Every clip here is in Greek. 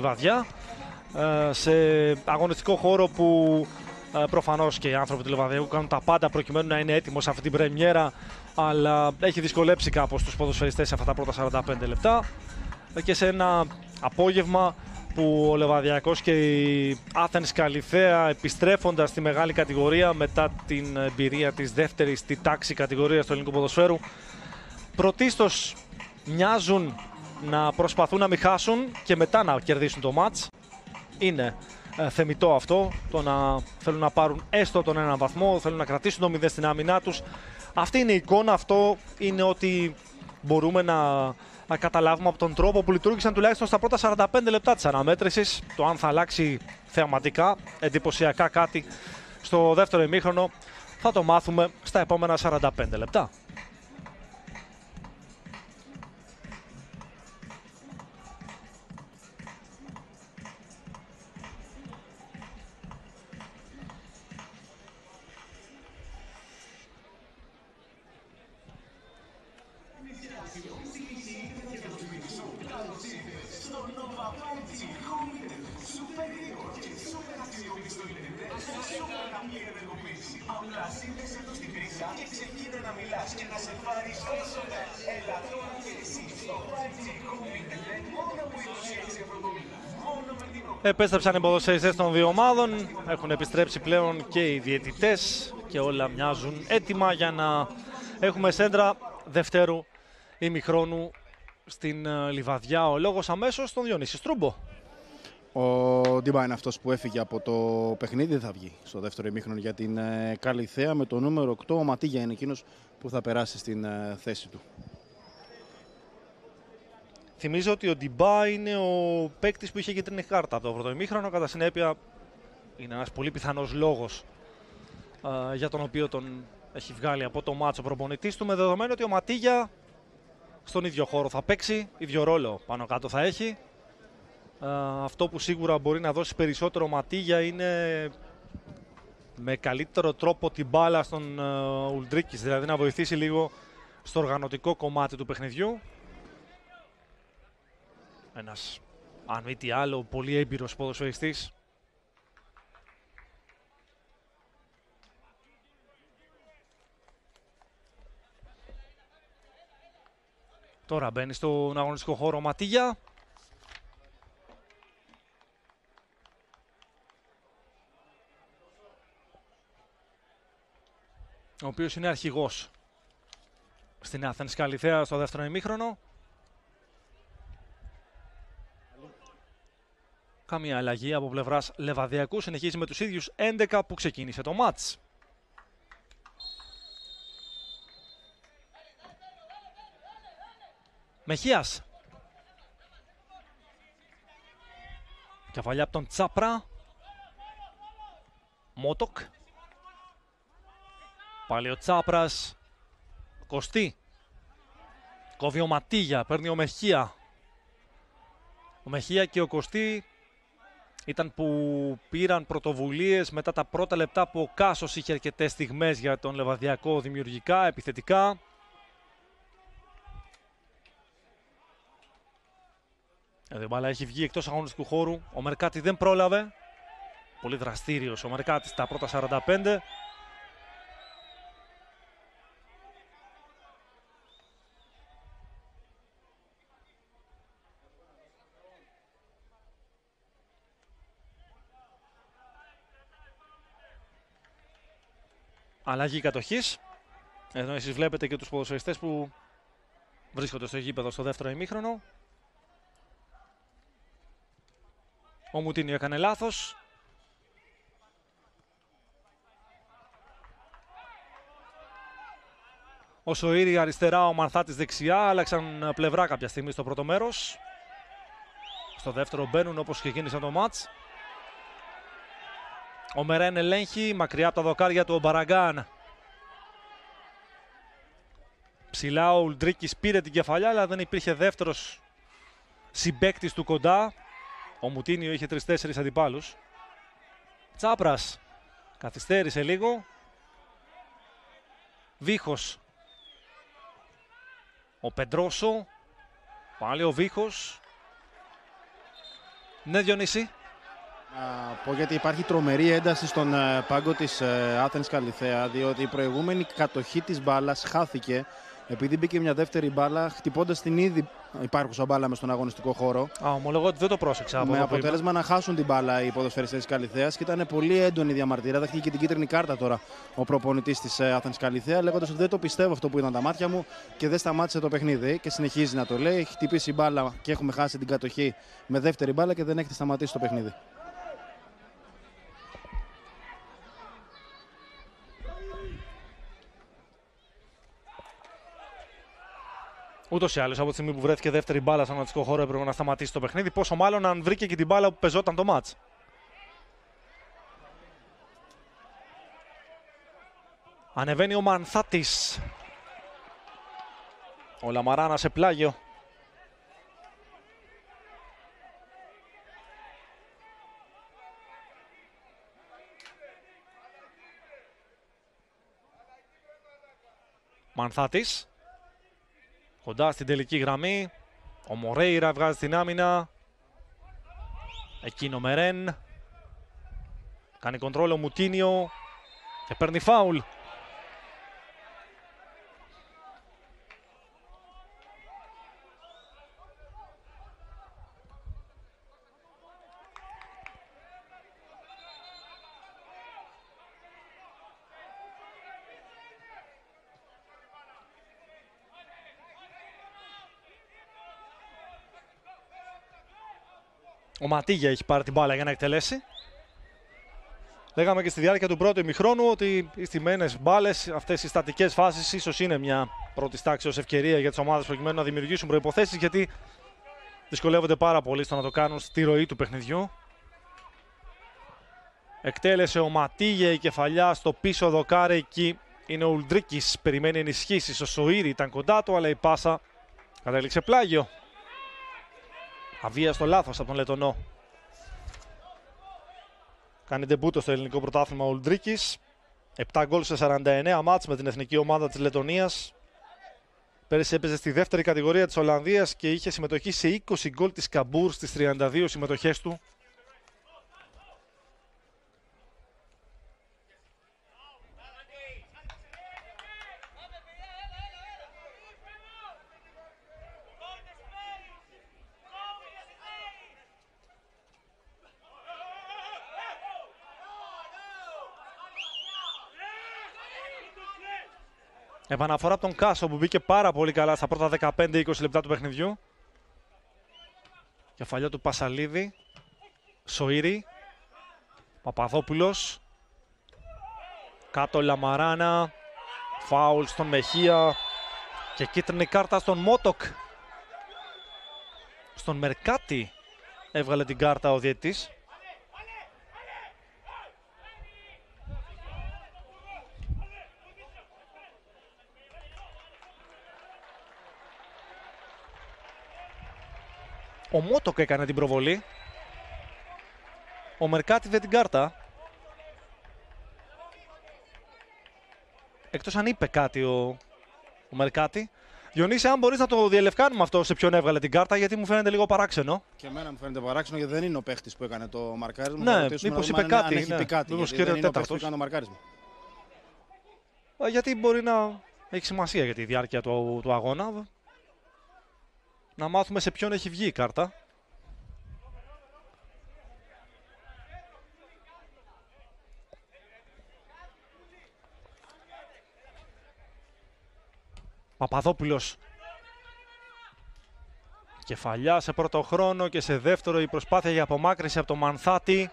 Λιβαδιά, σε αγωνιστικό χώρο που προφανώς και οι άνθρωποι του Λιβαδιού κάνουν τα πάντα προκειμένου να είναι έτοιμος σε αυτή την πρεμιέρα, αλλά έχει δυσκολέψει κάπως τους ποδοσφαιριστές σε αυτά τα πρώτα 45 λεπτά και σε ένα απόγευμα που ο Λεβαδιακός και η Athens Καλιθέα, επιστρέφοντας στη μεγάλη κατηγορία μετά την εμπειρία της δεύτερης στη τάξη κατηγορίας του ελληνικού ποδοσφαίρου, πρωτίστως μοιάζουν να προσπαθούν να μην χάσουν και μετά να κερδίσουν το μάτς. Είναι θεμιτό αυτό, το να θέλουν να πάρουν έστω τον έναν βαθμό, θέλουν να κρατήσουν το 0 στην άμυνά τους. Αυτή είναι η εικόνα, αυτό είναι ότι μπορούμε να καταλάβουμε από τον τρόπο που λειτουργήσαν τουλάχιστον στα πρώτα 45 λεπτά της αναμέτρησης. Το αν θα αλλάξει θεαματικά, εντυπωσιακά κάτι στο δεύτερο ημίχρονο, θα το μάθουμε στα επόμενα 45 λεπτά. Επέστρεψαν οι ποδοσφαιριστές των δύο ομάδων, έχουν επιστρέψει πλέον και οι διαιτητές και όλα μοιάζουν έτοιμα για να έχουμε σέντρα δευτέρου ημιχρόνου στην Λιβαδιά. Ο λόγος αμέσως στον Διονύση Στρούμπο. Ο Ντίμπα είναι αυτός που έφυγε από το παιχνίδι, δεν θα βγει στο δεύτερο ημίχρονο για την Καλιθέα. Με το νούμερο 8 ο Ματίγια είναι εκείνος που θα περάσει στην θέση του. Θυμίζω ότι ο Ντιμπά είναι ο παίκτης που είχε κίτρινη κάρτα από το πρώτο ημίχρονο. Κατά συνέπεια, είναι ένας πολύ πιθανός λόγος για τον οποίο τον έχει βγάλει από το μάτσο ο προπονητής του. Με δεδομένο ότι ο Ματίγια στον ίδιο χώρο θα παίξει, ίδιο ρόλο πάνω κάτω θα έχει. Αυτό που σίγουρα μπορεί να δώσει περισσότερο Ματίγια είναι με καλύτερο τρόπο την μπάλα στον Ουλντρίκης, δηλαδή να βοηθήσει λίγο στο οργανωτικό κομμάτι του παιχνιδιού. Ένας, αν μη τι άλλο, πολύ έμπειρος ποδοσφαιριστής. Τώρα μπαίνει στον αγωνιστικό χώρο ο Ματίγια. Ο οποίος είναι αρχηγός στην Athens Καλιθέα στο δεύτερο ημίχρονο. Καμία αλλαγή από πλευράς Λεβαδιακού. Συνεχίζει με τους ίδιους 11 που ξεκίνησε το μάτς. Μεχίας. Κεφαλιά από τον Τσάπρα. Μότοκ. Πάλι ο Τσάπρας. Κωστή. Κόβει ο Ματίγια. Παίρνει ο Μεχία. Ο Μεχία και ο Κωστή ήταν που πήραν πρωτοβουλίες μετά τα πρώτα λεπτά που ο Κάσος είχε αρκετές στιγμές για τον Λεβαδιακό δημιουργικά, επιθετικά. Εδώ η μπάλα έχει βγει εκτός αγωνιστικού χώρου. Ο Μερκάτη δεν πρόλαβε. Πολύ δραστήριος ο Μερκάτης τα πρώτα 45. Αλλαγή κατοχής. Εδώ εσείς βλέπετε και τους ποδοσφαιριστές που βρίσκονται στο γήπεδο στο δεύτερο ημίχρονο. Ο Μουτίνιο έκανε λάθος. Ο Σοήρη αριστερά, ο Μανθάτης δεξιά. Άλλαξαν πλευρά κάποια στιγμή στο πρώτο μέρος. Στο δεύτερο μπαίνουν όπως ξεκίνησαν το μάτς. Ο Μερέν ελέγχει μακριά από τα δοκάρια του ο Μπαραγκάν. Ψηλά ο Ουλντρίκης πήρε την κεφαλιά, αλλά δεν υπήρχε δεύτερος συμπαίκτης του κοντά. Ο Μουτίνιο είχε 3-4 αντιπάλους. Τσάπρας καθυστέρησε λίγο. Βίχος. Ο Πεντρόσο. Πάλι ο Βίχος. Ναι, Διονύση. Να πω γιατί υπάρχει τρομερή ένταση στον πάγκο της Athens Καλιθέα, διότι η προηγούμενη κατοχή της μπάλας χάθηκε επειδή μπήκε μια δεύτερη μπάλα χτυπώντας την ήδη υπάρχουσα μπάλα μες στον αγωνιστικό χώρο. Ομολογώ ότι δεν το πρόσεξα. Με αποτέλεσμα να χάσουν την μπάλα οι ποδοσφαιριστές της Καλιθέας και ήταν πολύ έντονη η διαμαρτυρία. Δέχτηκε και την κίτρινη κάρτα τώρα ο προπονητής της Athens Καλιθέα, λέγοντας ότι δεν το πιστεύω αυτό που είδαν τα μάτια μου και δεν σταμάτησε το παιχνίδι. Και συνεχίζει να το λέει. Έχει χτυπήσει η μπάλα και έχουμε χάσει την κατοχή με δεύτερη μπάλα και δεν έχει σταματήσει το παιχνίδι. Ούτως ή άλλως, από τη στιγμή που βρέθηκε δεύτερη μπάλα στον αγωνιστικό χώρο, έπρεπε να σταματήσει το παιχνίδι. Πόσο μάλλον αν βρήκε και την μπάλα που πεζόταν το μάτς. Ανεβαίνει ο Μανθάτης. Ο Λαμαράνα σε πλάγιο. Μανθάτης. Κοντά στην τελική γραμμή. Ο Μορέιρα βγάζει την άμυνα. Εκείνο Μερέν. Κάνει κοντρόλ ο Μουτίνιο. Και παίρνει φάουλ. Ο Ματίγια έχει πάρει την μπάλα για να εκτελέσει. Λέγαμε και στη διάρκεια του πρώτου ημιχρόνου ότι οι στημένες μπάλες, αυτές οι στατικές φάσεις, ίσως είναι μια πρώτη τάξης ευκαιρία για τις ομάδες προκειμένου να δημιουργήσουν προϋποθέσεις, γιατί δυσκολεύονται πάρα πολύ στο να το κάνουν στη ροή του παιχνιδιού. Εκτέλεσε ο Ματίγια, η κεφαλιά στο πίσω δοκάρι. Εκεί είναι ο Ουλντρίκης, περιμένει ενισχύσεις. Ο Σοήρη ήταν κοντά του, αλλά η πάσα κατέληξε πλάγιο. Αβίαστο λάθος από τον Λετονό. Κάνει ντεμπούτο στο ελληνικό πρωτάθλημα ο Ουλντρίκης. 7 γκολ σε 49 μάτς με την εθνική ομάδα της Λετωνίας. Πέρυσι έπαιζε στη δεύτερη κατηγορία της Ολλανδίας και είχε συμμετοχή σε 20 γκολ της Καμπούρ στις 32 συμμετοχές του. Επαναφορά από τον Κάσο που μπήκε πάρα πολύ καλά στα πρώτα 15-20 λεπτά του παιχνιδιού. Κεφαλιά του Πασαλίδη. Σοήρη. Παπαδόπουλος. Κάτω Λαμαράνα. Φάουλ στον Μεχία. Και κίτρινη κάρτα στον Μότοκ. Στον Μερκάτη έβγαλε την κάρτα ο διαιτητής. Ο Μότοκ έκανε την προβολή. Ο Μερκάτη δεν την κάρτα. Εκτός αν είπε κάτι ο Μερκάτη. Διονύση, αν μπορείς να το διελευκάνουμε αυτό σε ποιον έβγαλε την κάρτα, γιατί μου φαίνεται λίγο παράξενο. Και εμένα μου φαίνεται παράξενο γιατί δεν είναι ο παίχτης που έκανε το μαρκάρισμα. Ναι, μήπως είπε κάτι. Αν έχει πει κάτι. Μήπως Δεν είναι ο παίχτης που τέταρτος. έκανε το μαρκάρισμα. Γιατί μπορεί να έχει σημασία για τη διάρκεια του αγώνα. Να μάθουμε σε ποιον έχει βγει η κάρτα. Παπαδόπουλος. Κεφαλιά σε πρώτο χρόνο και σε δεύτερο η προσπάθεια για απομάκρυνση από το Μανθάτη.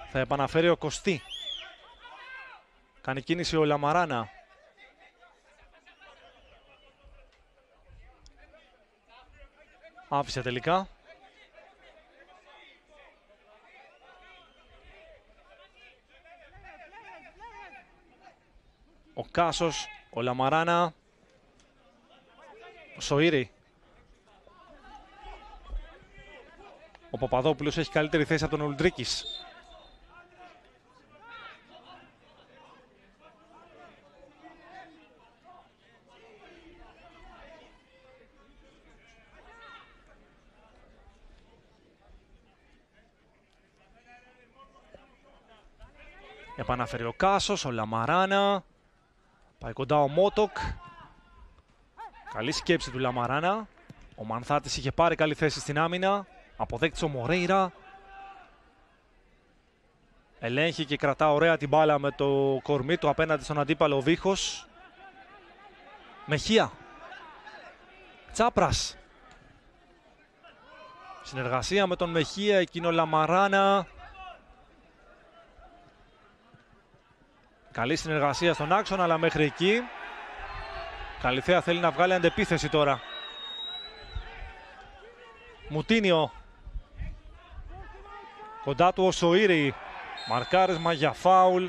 Θα επαναφέρει ο Κωστή. Κάνει κίνηση ο Λαμαράνα. Άφησε τελικά. Ο Κάσος, ο Λαμαράνα, ο Σοήρη. Ο Παπαδόπουλος έχει καλύτερη θέση από τον Ουλντρίκης. Επαναφέρει ο Κάσος, ο Λαμαράνα. Πάει κοντά ο Μότοκ. Καλή σκέψη του Λαμαράνα. Ο Μανθάτης είχε πάρει καλή θέση στην άμυνα. Αποδέκτης ο Μορέιρα. Ελέγχει και κρατά ωραία την μπάλα με το κορμί του απέναντι στον αντίπαλο Βίχος. Μεχία. Τσάπρας. Συνεργασία με τον Μεχία, εκείνο Λαμαράνα. Καλή συνεργασία στον άξονα, αλλά μέχρι εκεί. Καλυθέα θέλει να βγάλει αντεπίθεση τώρα. Μουτίνιο. Κοντά του ο Σοΐρη. Μαρκάρισμα για φάουλ.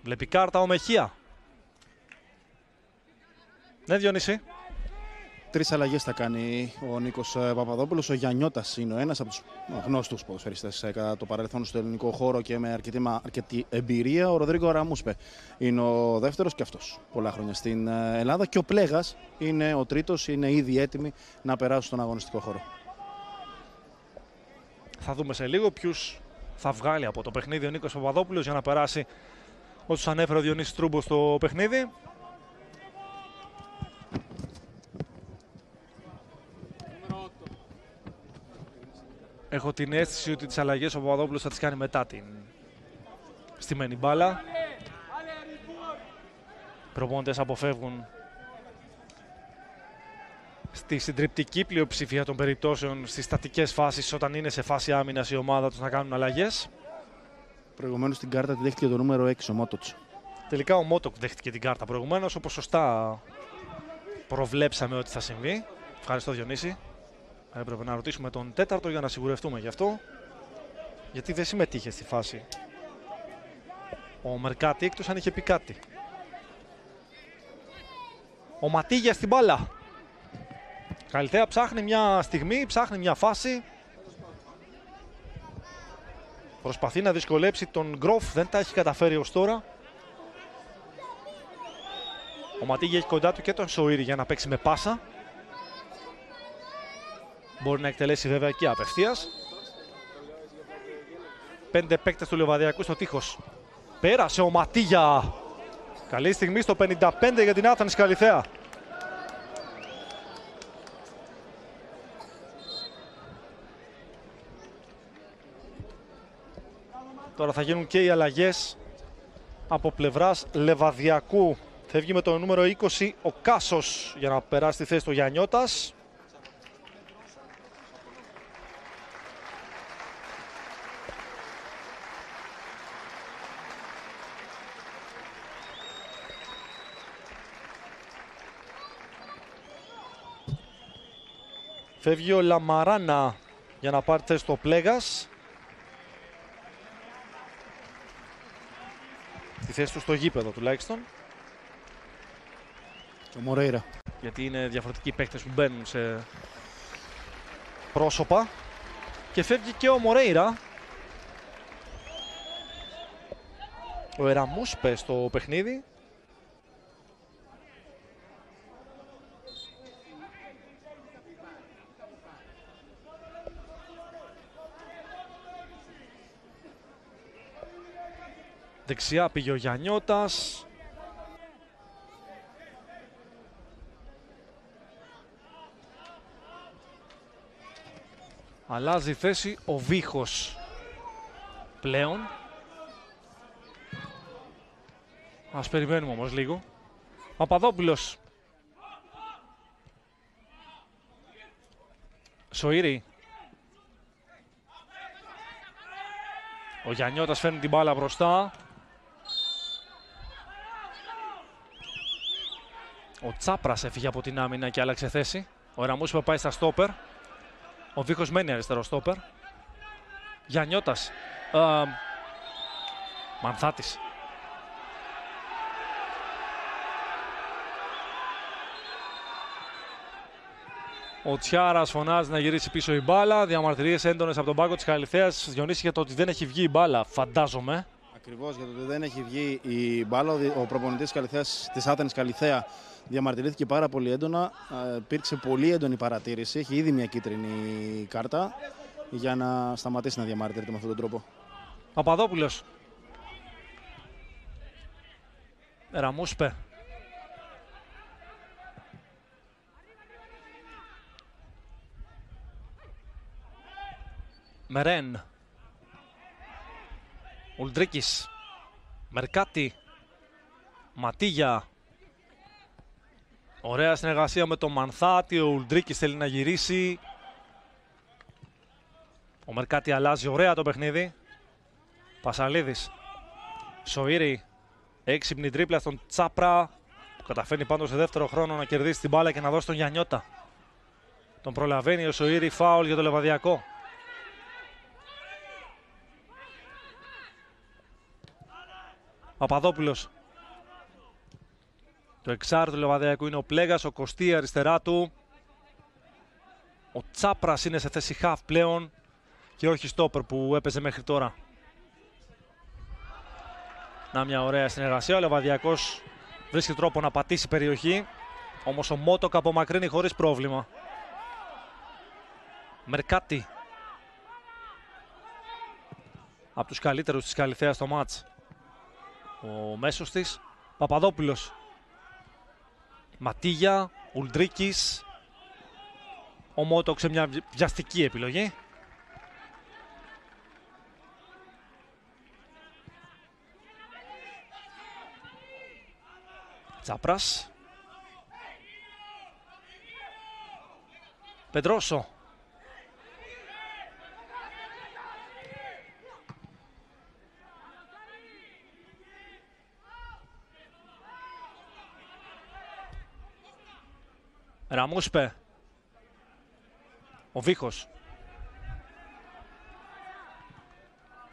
Βλέπει κάρτα ο Μεχία. Ναι, Διονύση. 3 αλλαγές θα κάνει ο Νίκος Παπαδόπουλος. Ο Γιαννιώτας είναι ο ένας από τους γνώστους ποδοσφαιριστές κατά το παρελθόν στο ελληνικό χώρο και με αρκετή εμπειρία. Ο Ροδρίγκο Ραμούσπε είναι ο δεύτερος και αυτός πολλά χρόνια στην Ελλάδα. Και ο Πλέγας είναι ο τρίτος, είναι ήδη έτοιμοι να περάσουν στον αγωνιστικό χώρο. Θα δούμε σε λίγο ποιους θα βγάλει από το παιχνίδι ο Νίκος Παπαδόπουλος για να περάσει όσους ανέφερε ο Διονύσης Τρούμπος στο παιχνίδι. Έχω την αίσθηση ότι τις αλλαγές ο Παπαδόπουλος θα τις κάνει μετά την στημένη μπάλα. Οι προπονητές αποφεύγουν στη συντριπτική πλειοψηφία των περιπτώσεων στις στατικές φάσεις, όταν είναι σε φάση άμυνας η ομάδα τους, να κάνουν αλλαγές. Προηγουμένως την κάρτα τη δέχτηκε το νούμερο 6 ο Μότοτς. Τελικά ο Μότοκ δέχτηκε την κάρτα προηγουμένως, όπως σωστά προβλέψαμε ότι θα συμβεί. Ευχαριστώ, Διονύση. Έπρεπε να ρωτήσουμε τον τέταρτο για να σιγουρευτούμε γι' αυτό. Γιατί δεν συμμετείχε στη φάση ο Μερκάτη, εκτός αν είχε πει κάτι. Ο Ματίγια στην μπάλα. Καλυθέα ψάχνει μια στιγμή, ψάχνει μια φάση. Προσπαθεί να δυσκολέψει τον Γκροφ, δεν τα έχει καταφέρει ως τώρα. Ο Ματίγια έχει κοντά του και τον Σοΐρη για να παίξει με πάσα. Μπορεί να εκτελέσει βέβαια και απευθείας. 5 παίκτες του Λιβαδιακού στο τείχος. Πέρασε ο Ματίγια. Καλή στιγμή στο 55 για την Άθανης Καλυθέα. Τώρα θα γίνουν και οι αλλαγές από πλευράς Λεβαδιακού. Φεύγει με το νούμερο 20 ο Κάσος για να περάσει τη θέση του Γιαννιώτας. Φεύγει ο Λαμαράνα για να πάρει θέση στο Πλέγας. Τη θέση του στο γήπεδο τουλάχιστον. Και ο Μορέιρα. Γιατί είναι διαφορετικοί οι παίκτες που μπαίνουν σε πρόσωπα. Και φεύγει και ο Μορέιρα. Ο Εραμούσπε στο παιχνίδι. Δεξιά πήγε ο Γιαννιώτας. Αλλάζει θέση ο Βίχος πλέον. Ας περιμένουμε όμως λίγο. Παπαδόπουλος. Σοΐρη. Ο Γιαννιώτας φέρνει την μπάλα μπροστά. Ο Τσάπρας έφυγε από την άμυνα και άλλαξε θέση. Ο Ραμούσπε πάει στα στόπερ. Ο Βίχος μένει αριστερό στόπερ. Γιαννιώτας. Μανθάτης. Ο Τσιάρας φωνάζει να γυρίσει πίσω η μπάλα. Διαμαρτυρίες έντονες από τον πάγκο της Καλυθέας. Διονύση, για το ότι δεν έχει βγει η μπάλα, φαντάζομαι. Ακριβώς, για το ότι δεν έχει βγει η μπάλα. Ο προπονητής της Άθανης Καλυθέα διαμαρτυρήθηκε πάρα πολύ έντονα. Υπήρξε πολύ έντονη παρατήρηση. Έχει ήδη μια κίτρινη κάρτα για να σταματήσει να διαμαρτύρεται με αυτόν τον τρόπο. Παπαδόπουλος. Ραμούσπε. Μερέν. Ουλντρίκης. Μερκάτι. Ματίγια. Ωραία συνεργασία με τον Μανθάτη. Ο Ουλντρίκης θέλει να γυρίσει. Ο Μερκάτι αλλάζει ωραία το παιχνίδι. Πασαλίδης. Σοήρη. Έξυπνη τρίπλα στον Τσάπρα. Καταφέρνει πάντως σε δεύτερο χρόνο να κερδίσει την μπάλα και να δώσει τον Γιαννιώτα. Τον προλαβαίνει ο Σοήρη. Φάουλ για το Λεβαδιακό. Παπαδόπουλος. Το εξάρι του Λεβαδιακού είναι ο Πλέγας, ο Κωστή αριστερά του. Ο Τσάπρας είναι σε θέση half πλέον και όχι στόπερ που έπαιζε μέχρι τώρα. Να μια ωραία συνεργασία, ο Λεβαδιακός βρίσκει τρόπο να πατήσει περιοχή, όμως ο Μότοκα απομακρύνει χωρίς πρόβλημα. Μερκάτι. Από τους καλύτερους της Καλιθέας στο μάτς. Ο μέσος της, Παπαδόπουλος. Ματίγια, Ουλντρίκης. Ο Μότοκ σε μια βιαστική επιλογή. Τσάπρας. Πεντρόσο. Ραμούσπε. Ο Βίχος.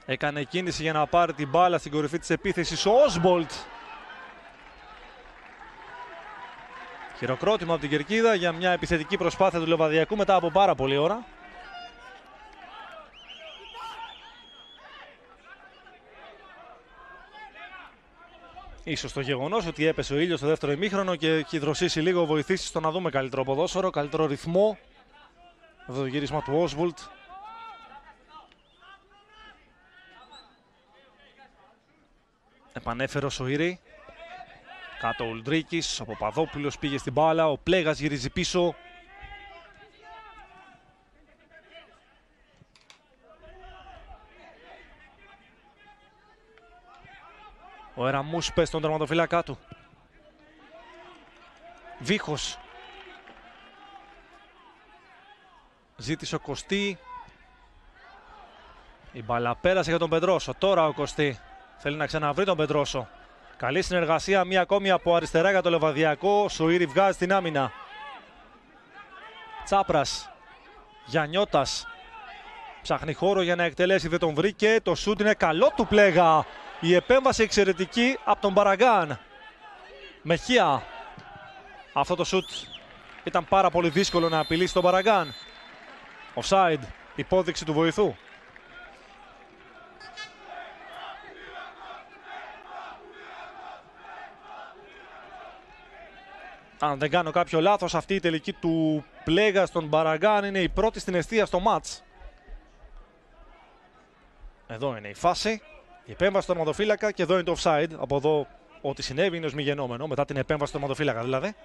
Έκανε κίνηση για να πάρει την μπάλα στην κορυφή της επίθεσης ο Όσμπολτ. Χειροκρότημα από την κερκίδα για μια επιθετική προσπάθεια του Λεβαδιακού μετά από πάρα πολλή ώρα. Ίσως το γεγονός ότι έπεσε ο ήλιος στο δεύτερο ημίχρονο και έχει δροσίσει λίγο βοηθήσει στο να δούμε καλύτερο ποδόσφαιρο, καλύτερο ρυθμό. Αυτό το γύρισμα του Όσβουλτ. Επανέφερε ο Σοήρη. Κάτω ο Ουλντρίκης, ο Παπαδόπουλος πήγε στην μπάλα, ο Πλέγας γυρίζει πίσω. Ο Εραμούς πες στον τερματοφύλακά του. Βίχος. Ζήτησε ο Κωστή. Η μπάλα πέρασε για τον Πεντρόσο. Τώρα ο Κωστή θέλει να ξαναβρει τον Πεντρόσο. Καλή συνεργασία, μία ακόμη από αριστερά για το Λεβαδιακό. Σοήρη βγάζει την άμυνα. Τσάπρας. Γιαννιώτας. Ψάχνει χώρο για να εκτελέσει, δεν τον βρήκε. Το σούτ είναι καλό του Πλέγα. Η επέμβαση εξαιρετική από τον Μπαραγκάν. Μεχία. Αυτό το σούτ ήταν πάρα πολύ δύσκολο να απειλήσει τον Μπαραγκάν. Offside. Υπόδειξη του βοηθού. Αν δεν κάνω κάποιο λάθος, αυτή η τελική του Πλέγα στον Μπαραγκάν είναι η πρώτη στην εστία στο μάτς. Εδώ είναι η φάση, η επέμβαση του τερματοφύλακα και εδώ είναι το offside. Από εδώ ό,τι συνέβη είναι ως μη γενόμενο, μετά την επέμβαση του τερματοφύλακα δηλαδή.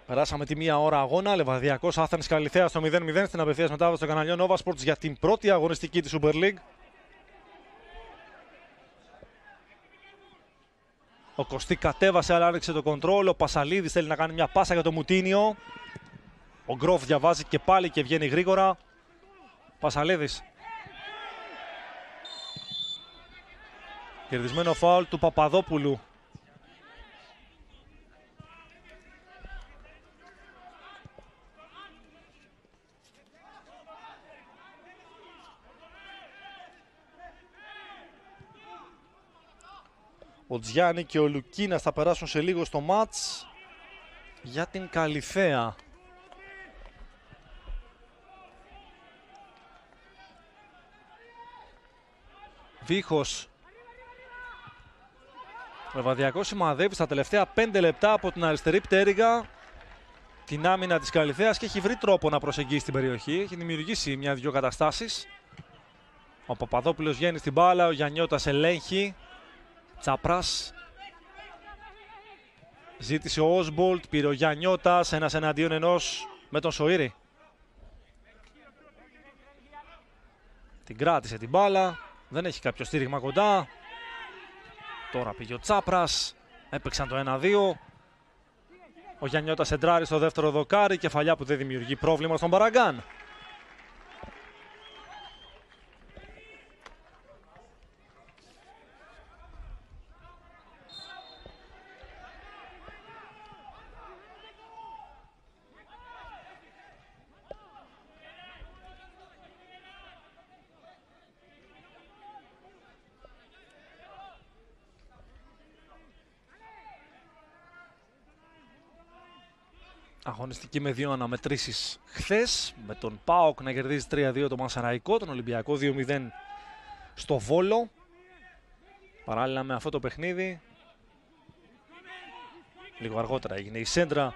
Περάσαμε τη μία ώρα αγώνα. Λεβαδιακός Άθενς Καλιθέας στο 0-0 στην απευθείας μετάδοση στο καναλιό Nova Sports για την πρώτη αγωνιστική της Super League. Ο Κωστή κατέβασε αλλά άνοιξε το κοντρόλ. Ο Πασαλίδης θέλει να κάνει μια πάσα για το Μουτίνιο. Ο Γκρόφ διαβάζει και πάλι και βγαίνει γρήγορα. Πασαλίδης. Κερδισμένο φάουλ του Παπαδόπουλου. Ο Τζιάννη και ο Λουκίνας θα περάσουν σε λίγο στο μάτς για την Καλιθέα. Βίχος. Ο Λεβαδιακός σημαδεύει στα τελευταία 5 λεπτά από την αριστερή πτέρυγα την άμυνα της Καλιθέας και έχει βρει τρόπο να προσεγγίσει την περιοχή. Έχει δημιουργήσει μια-δυο καταστάσεις. Ο Παπαδόπουλος βγαίνει στην μπάλα, ο Γιαννιώτας ελέγχει. Τσάπρας. Ζήτησε ο Όσμπολτ, πήρε ο Γιαννιώτας, ένας εναντίον ενός με τον Σοΐρη. Την κράτησε την μπάλα, δεν έχει κάποιο στήριγμα κοντά. Τώρα πήγε ο Τσάπρας, έπαιξαν το 1-2. Ο Γιαννιώτας εντράρει στο δεύτερο δοκάρι, κεφαλιά που δεν δημιουργεί πρόβλημα στον Μπαραγκάν. Αγωνιστική με 2 αναμετρήσεις χθες, με τον ΠΑΟΚ να κερδίζει 3-2 το Μασαραϊκό, τον Ολυμπιακό 2-0 στο Βόλο. Παράλληλα με αυτό το παιχνίδι, λίγο αργότερα έγινε η σέντρα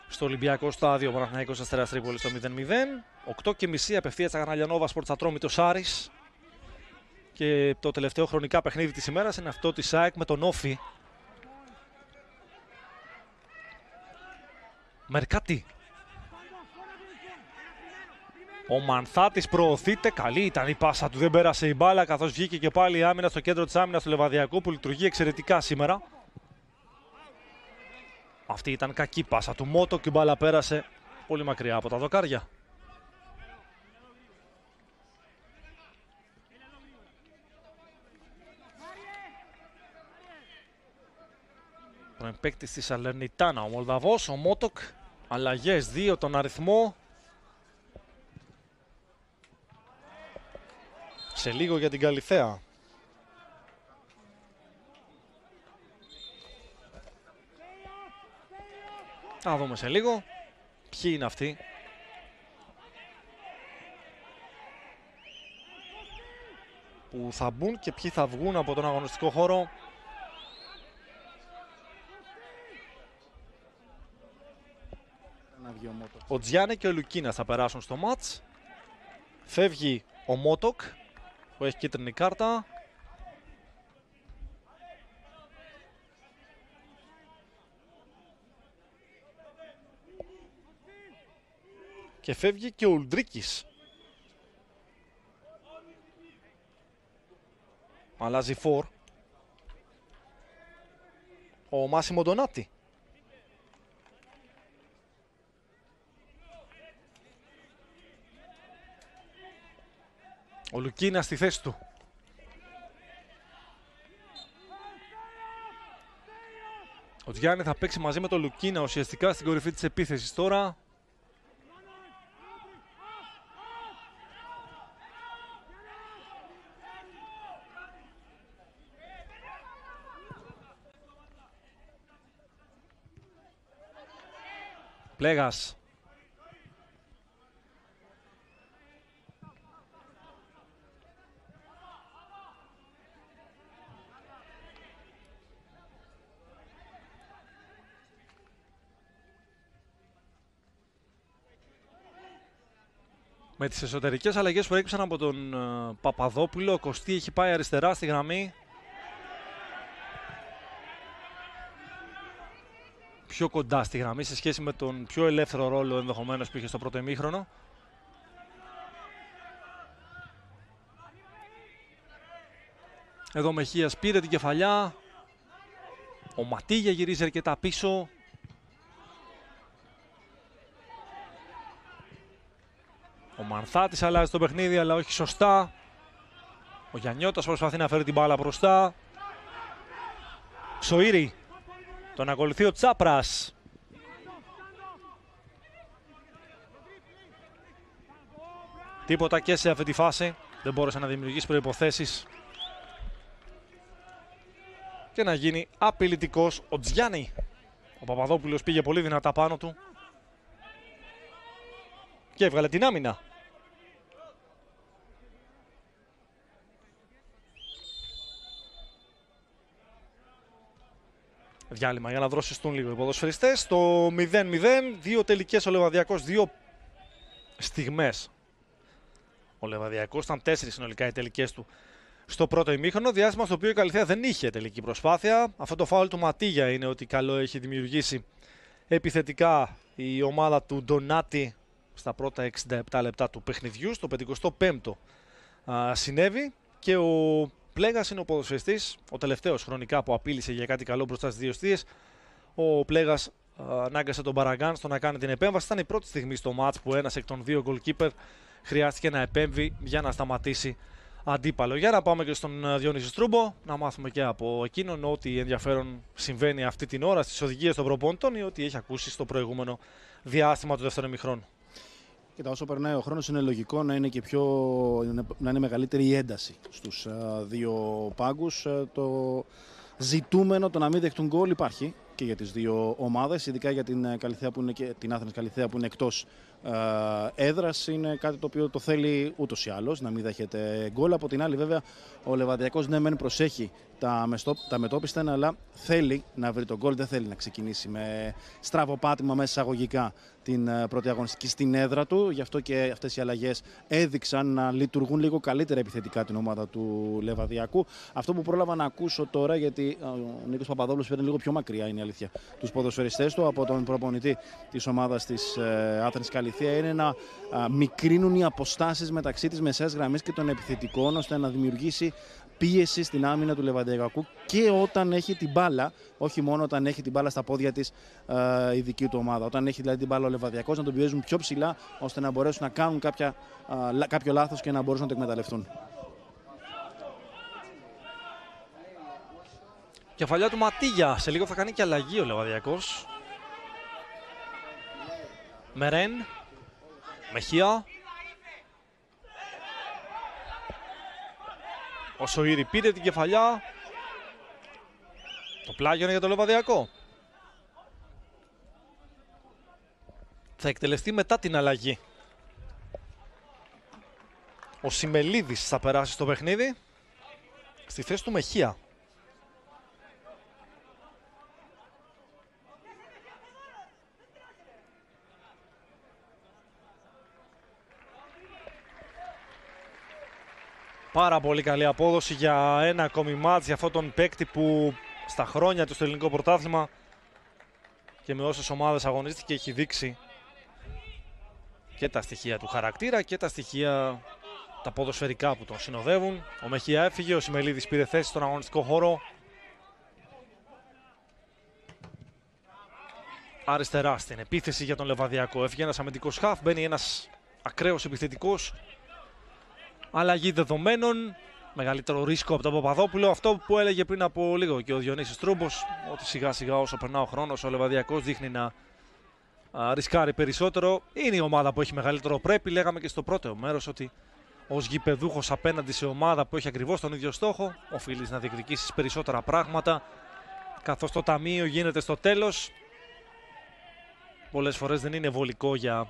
στο Ολυμπιακό στάδιο, ο Παναθηναϊκός Αστέρας Τρίπολης στο 0-0. 8.30 απευθείας στα κανάλια Nova Sports Ατρόμητος Άρης. Και το τελευταίο χρονικά παιχνίδι της ημέρας είναι αυτό της ΑΕΚ με τον Όφη. Μερκάτη. Ο Μανθάτης προωθείται. Καλή ήταν η πάσα του. Δεν πέρασε η μπάλα καθώς βγήκε και πάλι η άμυνα στο κέντρο της άμυνας του Λεβαδιακού που λειτουργεί εξαιρετικά σήμερα. Αυτή ήταν κακή πάσα του Μότο και η μπάλα πέρασε πολύ μακριά από τα δοκάρια. Τον παίκτης της Σαλερνιτάνα, ο Μολδαβός, ο Μότοκ. Αλλαγές 2 τον αριθμό. Σε λίγο για την Καλιθέα. Θα δούμε σε λίγο ποιοι είναι αυτοί. Που θα μπουν και ποιοι θα βγουν από τον αγωνιστικό χώρο. Ο Τζιάνε και ο Λουκίνας θα περάσουν στο μάτς. Φεύγει ο Μότοκ που έχει κίτρινη κάρτα. Και φεύγει και ο Ουλντρίκης. Αλλάζει φορ. Ο Μάσιμο Ντονάτι. Ο Λουκίνας στη θέση του. Ο Τζιάννη θα παίξει μαζί με τον Λουκίνα ουσιαστικά στην κορυφή της επίθεσης τώρα. Πλέγας. Με τις εσωτερικές αλλαγές που έκυψαν από τον Παπαδόπουλο, ο Κωστή έχει πάει αριστερά στη γραμμή. Πιο κοντά στη γραμμή σε σχέση με τον πιο ελεύθερο ρόλο ενδεχομένως που είχε στο πρώτο ημίχρονο. Εδώ Μεχίας πήρε την κεφαλιά. Ο Ματίγια γυρίζει αρκετά πίσω. Ο Μανθάτης αλλάζει το παιχνίδι, αλλά όχι σωστά. Ο Γιαννιώτας προσπαθεί να φέρει την μπάλα μπροστά. Σοΐρη. Τον ακολουθεί ο Τσάπρας. Τίποτα και σε αυτή τη φάση. Δεν μπόρεσε να δημιουργήσει προϋποθέσεις και να γίνει απειλητικός ο Τζιάννη. Ο Παπαδόπουλος πήγε πολύ δυνατά πάνω του και έβγαλε την άμυνα. διάλειμμα για να δροσιστούν λίγο οι ποδοσφαιριστές. Το 0-0, δύο τελικές ο Λεβαδιακός, δύο στιγμές. Ο Λεβαδιακός ήταν 4 συνολικά οι τελικές του στο πρώτο ημίχρονο. Διάστημα στο οποίο η Καλιθέα δεν είχε τελική προσπάθεια. Αυτό το φάουλ του Ματίγια είναι ότι καλό έχει δημιουργήσει επιθετικά η ομάδα του Ντονάτη στα πρώτα 67 λεπτά του παιχνιδιού. Στο 55ο συνέβη και ο Πλέγας είναι ο ποδοσφαιριστής, ο τελευταίος χρονικά που απείλησε για κάτι καλό μπροστά στις δύο εστίες. Ο Πλέγας ανάγκασε τον Μπαραγκάν στο να κάνει την επέμβαση. Ήταν η πρώτη στιγμή στο μάτς που ένας εκ των δύο goalkeeper χρειάστηκε να επέμβει για να σταματήσει αντίπαλο. Για να πάμε και στον Διονύση Στρούμπο, να μάθουμε και από εκείνον ό,τι ενδιαφέρον συμβαίνει αυτή την ώρα στις οδηγίες των προπονητών ή ό,τι έχει ακούσει στο προηγούμενο διάστημα του δεύτερου ημιχρόνου. Κοίτα, όσο περνάει ο χρόνος είναι λογικό να είναι και να είναι μεγαλύτερη η ένταση στους δύο πάγκους. Το ζητούμενο το να μην δεχτούν γκολ υπάρχει και για τις δύο ομάδες, ειδικά για την Καλιθέα που είναι και την Άθενας Καλιθέα που είναι εκτός έδρας, είναι κάτι το οποίο το θέλει ούτως ή άλλως να μην δέχεται γκολ. Από την άλλη, βέβαια, ο Λεβαδιακός ναι μεν προσέχει τα μετόπιστα, αλλά θέλει να βρει τον γκολ, δεν θέλει να ξεκινήσει με στραβοπάτημα μέσα εισαγωγικά την πρώτη αγωνιστική στην έδρα του. Γι' αυτό και αυτές οι αλλαγές έδειξαν να λειτουργούν λίγο καλύτερα επιθετικά την ομάδα του Λεβαδιακού. Αυτό που πρόλαβα να ακούσω τώρα, γιατί ο Νίκος Παπαδόπουλος φέρνει λίγο πιο μακριά, είναι η αλήθεια, τους ποδοσφαιριστές του από τον προπονητή της ομάδας της Άθενας Καλιθέα, είναι να μικρύνουν οι αποστάσεις μεταξύ της μεσαίας γραμμής και των επιθετικών, ώστε να δημιουργήσει πίεση στην άμυνα του Λεβαδιακού και όταν έχει την μπάλα, όχι μόνο όταν έχει την μπάλα στα πόδια της η δική του ομάδα. Όταν έχει δηλαδή την μπάλα ο Λεβαδιακός, να τον πιέζουν πιο ψηλά, ώστε να μπορέσουν να κάνουν κάποιο λάθος και να μπορέσουν να το εκμεταλλευτούν. Κεφαλιά του Ματίγια. Σε λίγο θα κάνει και αλλαγή ο Λεβαδιακός. Μερέν. Μεχία. Ο Σοήρη πήρε την κεφαλιά. Το πλάγιο είναι για το Λεβαδιακό. Θα εκτελεστεί μετά την αλλαγή. Ο Σιμελίδης θα περάσει στο παιχνίδι στη θέση του Μεχία. Πάρα πολύ καλή απόδοση για ένα ακόμη μάτς για αυτόν τον παίκτη που στα χρόνια του στο ελληνικό πρωτάθλημα και με όσες ομάδες αγωνίστηκε έχει δείξει και τα στοιχεία του χαρακτήρα και τα στοιχεία τα ποδοσφαιρικά που τον συνοδεύουν. Ο Μεχία έφυγε, ο Σιμελίδης πήρε θέση στον αγωνιστικό χώρο. Αριστερά στην επίθεση για τον Λεβαδιακό. Έφυγε ένας αμυντικός χαφ, μπαίνει ένας ακραίος επιθετικός. Αλλαγή δεδομένων, μεγαλύτερο ρίσκο από τον Παπαδόπουλο. Αυτό που έλεγε πριν από λίγο και ο Διονύσης Τρούμπος, ότι σιγά σιγά όσο περνά ο χρόνος ο Λεβαδιακός δείχνει να ρισκάρει περισσότερο. Είναι η ομάδα που έχει μεγαλύτερο πρέπει. Λέγαμε και στο πρώτο μέρος ότι ως γηπεδούχος απέναντι σε ομάδα που έχει ακριβώς τον ίδιο στόχο, οφείλεις να διεκδικήσεις περισσότερα πράγματα, καθώς το ταμείο γίνεται στο τέλος. Πολλές φορές δεν είναι βολικό για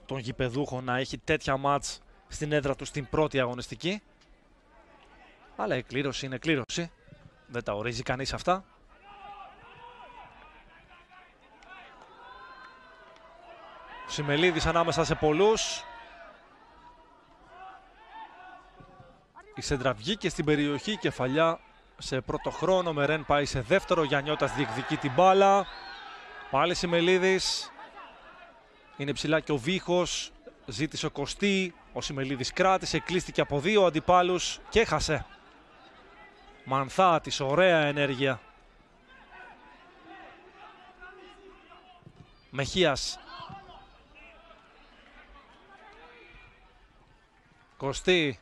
τον γηπεδούχο να έχει τέτοια μάτς στην έδρα του στην πρώτη αγωνιστική. Αλλά η κλήρωση είναι κλήρωση. Δεν τα ορίζει κανείς αυτά. Ο Σιμελίδης ανάμεσα σε πολλούς. Η σέντρα βγήκε στην περιοχή, κεφαλιά σε πρώτο χρόνο. Μερέν πάει σε δεύτερο, Γιαννιώτας διεκδικεί την μπάλα. Πάλι Σιμελίδης. Είναι ψηλά και ο Βίχος. Ζήτησε ο Κωστή. Ο Σιμελίδης κράτησε, κλείστηκε από δύο αντιπάλους και έχασε. Μανθάτης, ωραία ενέργεια. Μεχίας. Κωστή.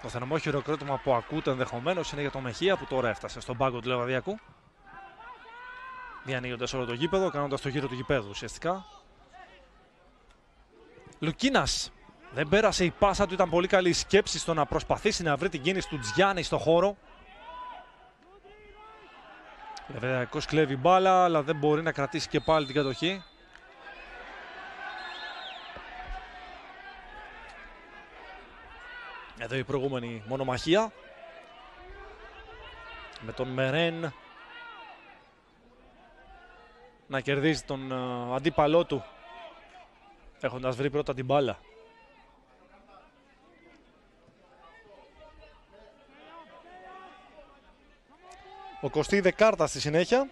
Το θερμό χειροκρότημα που ακούτε ενδεχομένως είναι για το Μεχία που τώρα έφτασε στον πάγκο του Λεβαδιακού. Διανοίγοντας όλο το γήπεδο, κάνοντας το γύρο του γηπέδου ουσιαστικά. Λουκίνας. Δεν πέρασε η πάσα του, ήταν πολύ καλή η σκέψη στο να προσπαθήσει να βρει την κίνηση του Τζιάννη στο χώρο. Λεβαδιακός κλέβει μπάλα, αλλά δεν μπορεί να κρατήσει και πάλι την κατοχή. Εδώ η προηγούμενη μονομαχία. Με τον Μερέν να κερδίζει τον αντίπαλό του, έχοντας βρει πρώτα την μπάλα. Ο Κωστή Δεκάρτα στη συνέχεια.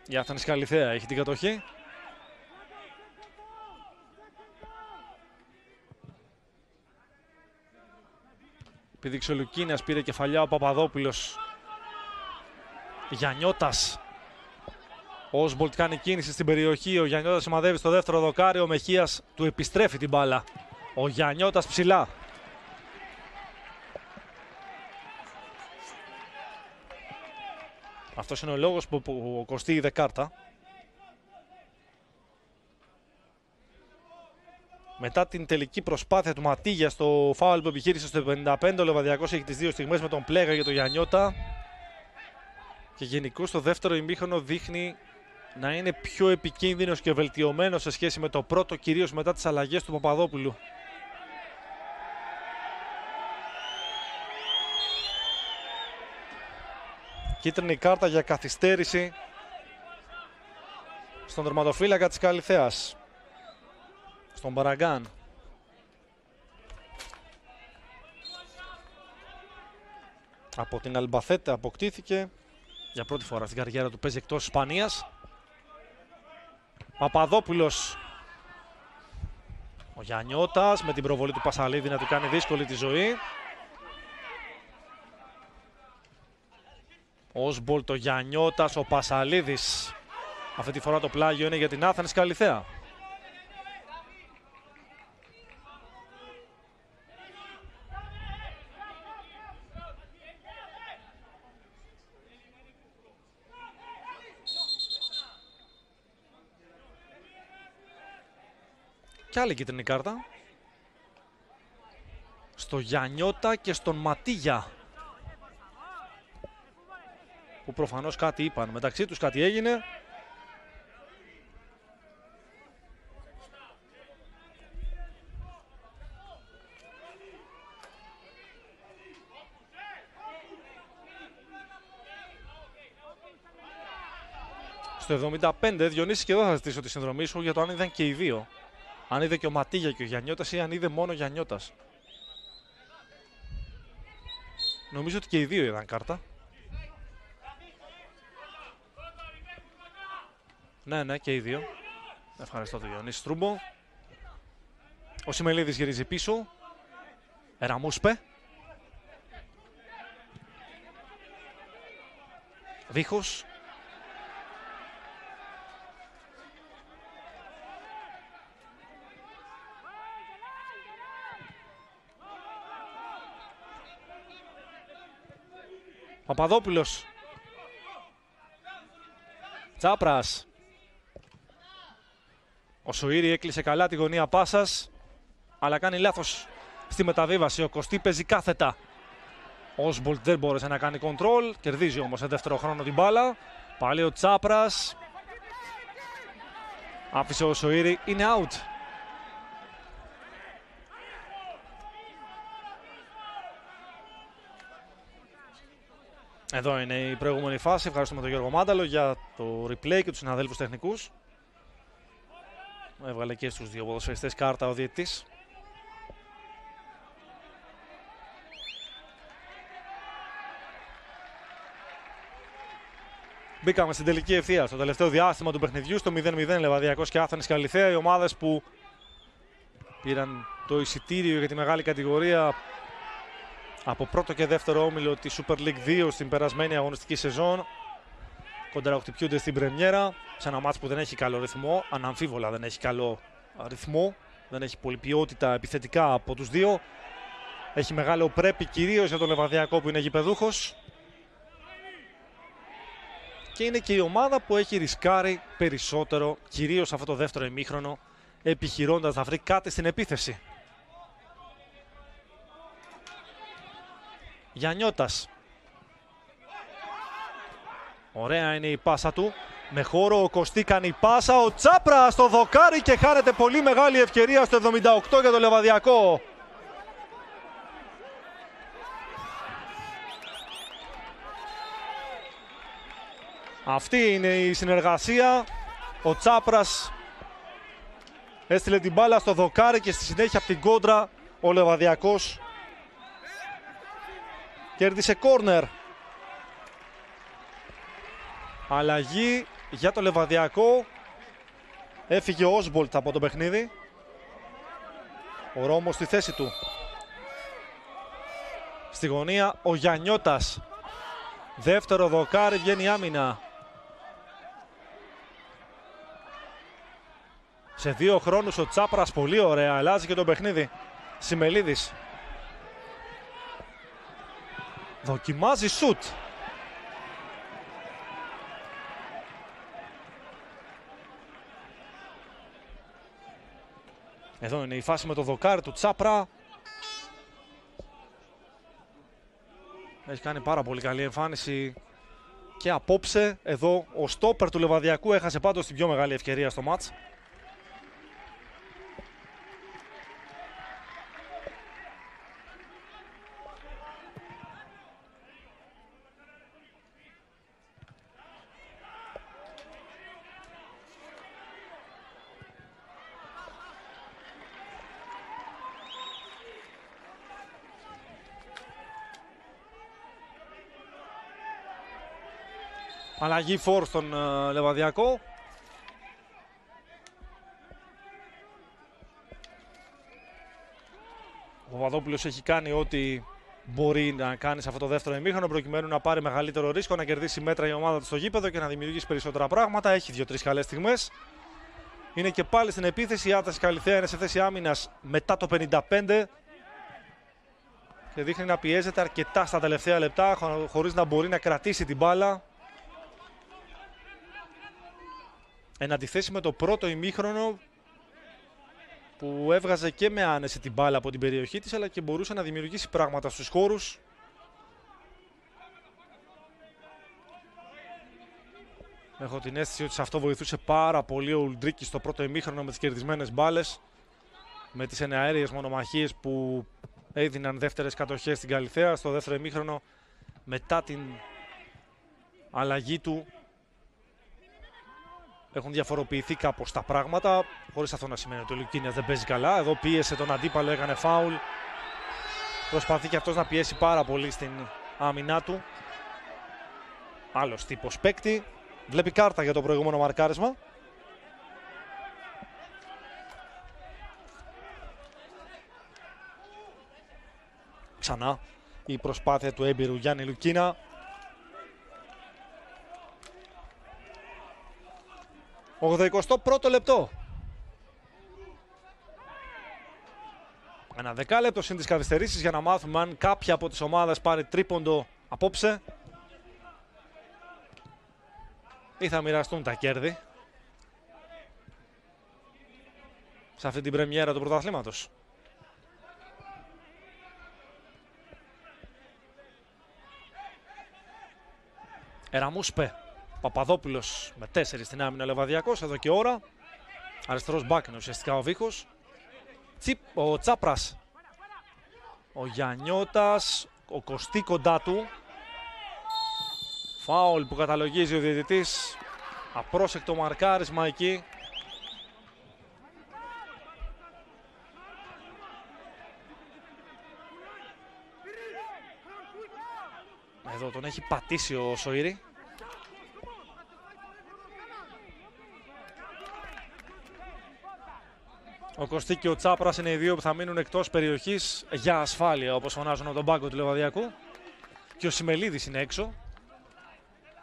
Η Άθανης Καλιθέα έχει την κατοχή. Πήδηξε ο Λουκίνας, πήρε κεφαλιά ο Παπαδόπουλος. Γιαννιώτας. Ο Όσμπολτ κάνει κίνηση στην περιοχή. Ο Γιαννιώτας σημαδεύει στο δεύτερο δοκάρι. Ο Μεχίας του επιστρέφει την μπάλα. Ο Γιαννιώτας ψηλά. Αυτός είναι ο λόγος που κοστεί η δεκάρτα. Μετά την τελική προσπάθεια του Ματίγια στο φάουλ που επιχείρησε στο 55, ο Λεβαδιακός έχει τις δύο στιγμές με τον Πλέγα για τον Γιαννιώτα. Και γενικώς στο δεύτερο ημίχρονο δείχνει να είναι πιο επικίνδυνος και βελτιωμένος σε σχέση με το πρώτο, κυρίως μετά τις αλλαγές του Παπαδόπουλου. Κίτρινη κάρτα για καθυστέρηση στον τερματοφύλακα της Καλιθέας, στον Μπαραγκάν. Από την Αλμπαθέτε αποκτήθηκε. Για πρώτη φορά στην καριέρα του παίζει εκτός Ισπανίας. Παπαδόπουλος. Ο Γιαννιώτας με την προβολή του Πασαλίδη να του κάνει δύσκολη τη ζωή. Όσμπολτ, ο Γιαννιώτας, ο Πασαλίδης. Αυτή τη φορά το πλάγιο είναι για την Άθανης Καλιθέα. Και άλλη κίτρινη κάρτα στο Γιαννιώτα και στον Ματίγια, που προφανώς κάτι είπαν μεταξύ τους, κάτι έγινε. Στο 75, Διονύση, και εδώ θα ζητήσω τη συνδρομή σου για το αν είδαν και οι δύο. Αν είδε και ο Ματίγια και ο Γιαννιώτας ή αν είδε μόνο ο Γιαννιώτας. Νομίζω ότι και οι δύο είδαν κάρτα. Ναι, και οι δύο. Ευχαριστώ τον Διονύση Στρούμπο. Ο Σιμελίδης γυρίζει πίσω. Εραμούσπε. Δίχως. Παπαδόπουλος. Τσάπρας. Ο Σοήρη έκλεισε καλά τη γωνία πάσας, αλλά κάνει λάθος στη μεταβίβαση. Ο Κωστή παίζει κάθετα. Ο Όσμπολτ δεν μπόρεσε να κάνει κοντρόλ, κερδίζει όμως σε δεύτερο χρόνο την μπάλα. Πάλι ο Τσάπρας. Άφησε ο Σοήρη, είναι out. Εδώ είναι η προηγούμενη φάση. Ευχαριστούμε τον Γιώργο Μάνταλο για το replay και τους συναδέλφους τεχνικούς. Έβγαλε και στους δύο ποδοσφαιριστές κάρτα ο διαιτητής. Μπήκαμε στην τελική ευθεία στο τελευταίο διάστημα του παιχνιδιού, στο 0-0 Λεβαδιακός και Άθανης Καλιθέα. Οι ομάδες που πήραν το εισιτήριο για τη μεγάλη κατηγορία από πρώτο και δεύτερο όμιλο τη Super League 2 στην περασμένη αγωνιστική σεζόν κοντραχτυπιούνται στην πρεμιέρα σε ένα μάτς που δεν έχει καλό ρυθμό. Αναμφίβολα δεν έχει καλό ρυθμό, δεν έχει πολλή ποιότητα επιθετικά από τους δύο. Έχει μεγάλο πρέπει κυρίως για τον Λεβαδιακό που είναι γηπεδούχος. Και είναι και η ομάδα που έχει ρισκάρει περισσότερο, κυρίως αυτό το δεύτερο ημίχρονο, επιχειρώντας να βρει κάτι στην επίθεση. Γιαννιώτας. Ωραία είναι η πάσα του. Με χώρο ο Κωστή κάνει πάσα, ο Τσάπρα στο δοκάρι και χάνεται πολύ μεγάλη ευκαιρία στο 78 για το Λεβαδιακό. Αυτή είναι η συνεργασία. Ο Τσάπρας έστειλε την μπάλα στο δοκάρι και στη συνέχεια από την κόντρα ο Λεβαδιακός κέρδισε κόρνερ. Αλλαγή για το Λεβαδιακό. Έφυγε ο Όσμπολτ από το παιχνίδι. Ο Ρώμος στη θέση του. Στη γωνία ο Γιαννιώτας. Δεύτερο δοκάρι, βγαίνει άμυνα. Σε 2 χρόνους ο Τσάπρας πολύ ωραία, αλλάζει και το παιχνίδι. Σιμελίδης. Δοκιμάζει σουτ. Εδώ είναι η φάση με το δοκάρι του Τσάπρα. Έχει κάνει πάρα πολύ καλή εμφάνιση και απόψε. Εδώ ο στόπερ του Λεβαδιακού έχασε πάντως την πιο μεγάλη ευκαιρία στο μάτς. Αλλαγή φορ στον Λεβαδιακό. Ο Παπαδόπουλος έχει κάνει ό,τι μπορεί να κάνει σε αυτό το δεύτερο ημίχρονο προκειμένου να πάρει μεγαλύτερο ρίσκο, να κερδίσει μέτρα η ομάδα του στο γήπεδο και να δημιουργήσει περισσότερα πράγματα. Έχει 2-3 καλές στιγμές. Είναι και πάλι στην επίθεση. Η Άθανης Καλιθέα είναι σε θέση άμυνας μετά το 55 και δείχνει να πιέζεται αρκετά στα τελευταία λεπτά χωρίς να μπορεί να κρατήσει την μπάλα. Εν αντιθέσει με το πρώτο ημίχρονο που έβγαζε και με άνεση την μπάλα από την περιοχή της, αλλά και μπορούσε να δημιουργήσει πράγματα στους χώρους. Έχω την αίσθηση ότι σε αυτό βοηθούσε πάρα πολύ ο Ουλντρίκης στο πρώτο ημίχρονο με τις κερδισμένες μπάλες, με τις εναέριες μονομαχίες που έδιναν δεύτερες κατοχές στην Καλιθέα. Στο δεύτερο ημίχρονο, μετά την αλλαγή του, έχουν διαφοροποιηθεί κάπως τα πράγματα, χωρίς αυτό να σημαίνει ότι ο Λουκίνιας δεν παίζει καλά. Εδώ πίεσε τον αντίπαλο, έκανε φάουλ. Προσπαθεί και αυτός να πιέσει πάρα πολύ στην άμυνά του. Άλλος τύπος παίκτη. Βλέπει κάρτα για το προηγούμενο μαρκάρισμα. Ξανά η προσπάθεια του έμπειρου Γιάννη Λουκίνα. Ο 81ο λεπτό. Ένα δεκάλεπτο συν τις καθυστερήσεις για να μάθουμε αν κάποια από τις ομάδες πάρει τρίποντο απόψε ή θα μοιραστούν τα κέρδη σε αυτή την πρεμιέρα του πρωταθλήματος. Εραμούσπε. Παπαδόπουλος με 4 στην άμυνα, Λεβαδιακός εδώ και ώρα. Αριστερός μπακ είναι ουσιαστικά ο Βίχος. Ο Τσάπρας. Ο Γιαννιώτας. Ο Κωστή κοντά του. Φάουλ που καταλογίζει ο διαιτητής. Απρόσεκτο μαρκάρισμα εκεί. Εδώ τον έχει πατήσει ο Σοήρη. Ο Κωστή και ο Τσάπρας είναι οι δύο που θα μείνουν εκτός περιοχής για ασφάλεια, όπως φωνάζουν από τον πάγκο του Λεβαδιακού. Και ο Σιμελίδης είναι έξω.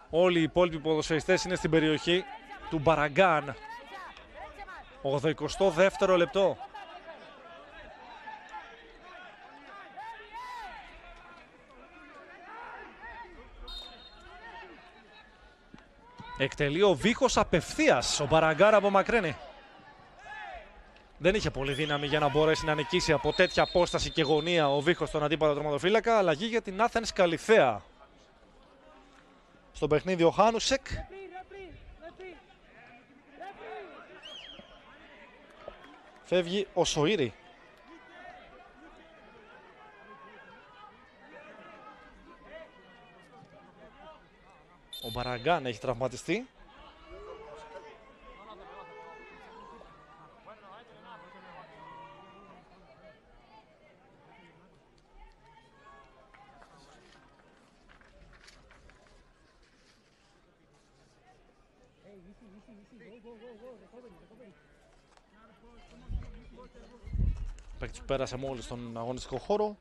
Όλοι οι υπόλοιποι ποδοσφαιριστές είναι στην περιοχή του Μπαραγκάν. 82ο λεπτό. Εκτελεί ο Βίχος απευθείας. Ο Μπαραγκάν απομακρύνει. Δεν είχε πολύ δύναμη για να μπορέσει να νικήσει από τέτοια απόσταση και γωνία ο Βίχος στον αντίπαλο τερματοφύλακα. Αλλαγή για την Άθανης Καλιθέα. Στο παιχνίδι ο Χάνουσεκ. Φεύγει ο Σοήρη. Ο Μπαραγκάν έχει τραυματιστεί. Παίκτης που πέρασε μόλις στον αγωνιστικό χώρο.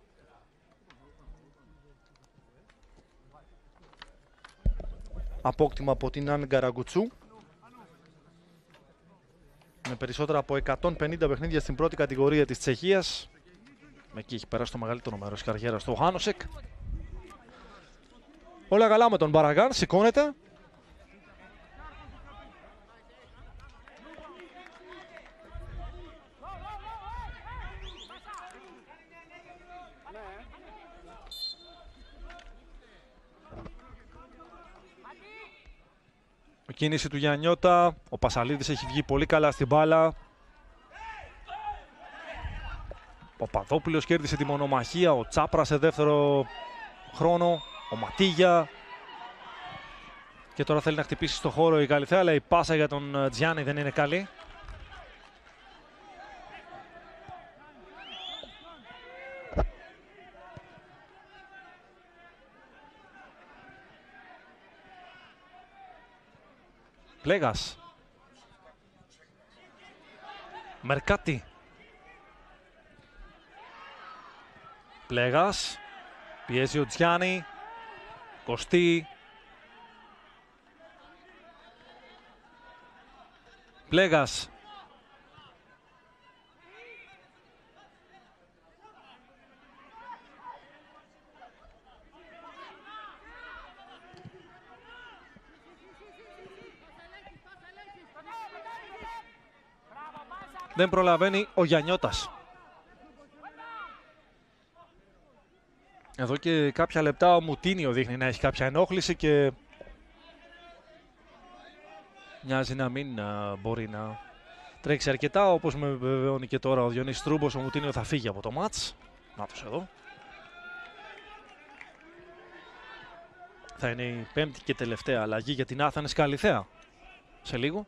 Απόκτημα από την Αν Γκαραγκουτσού. Με περισσότερα από 150 παιχνίδια στην πρώτη κατηγορία της Τσεχίας. Εκεί έχει περάσει το μεγαλύτερο μέρος της καριέρας του Χάνοσεκ. Όλα καλά με τον Μπαραγκάν, σηκώνεται. Η κίνηση του Γιαννιώτα, ο Πασαλίδης έχει βγει πολύ καλά στην μπάλα. Ο Παπαδόπουλος κέρδισε τη μονομαχία, ο Τσάπρα σε δεύτερο χρόνο, ο Ματίγια. Και τώρα θέλει να χτυπήσει στο χώρο η Καλιθέα, αλλά η πάσα για τον Τζιάννη δεν είναι καλή. Πλέγας. Μερκάτη. Πλέγας. Πιέζει ο Τζιάννη. Κωστή. Πλέγας. Δεν προλαβαίνει ο Γιαννιώτας. Εδώ και κάποια λεπτά ο Μουτίνιο δείχνει να έχει κάποια ενόχληση και μοιάζει να μην μπορεί να τρέξει αρκετά. Όπως με βεβαιώνει και τώρα ο Διονύσης Τρούμπος, ο Μουτίνιο θα φύγει από το μάτς. Νάτος εδώ. Θα είναι η πέμπτη και τελευταία αλλαγή για την Άθανες Καλιθέα. Σε λίγο.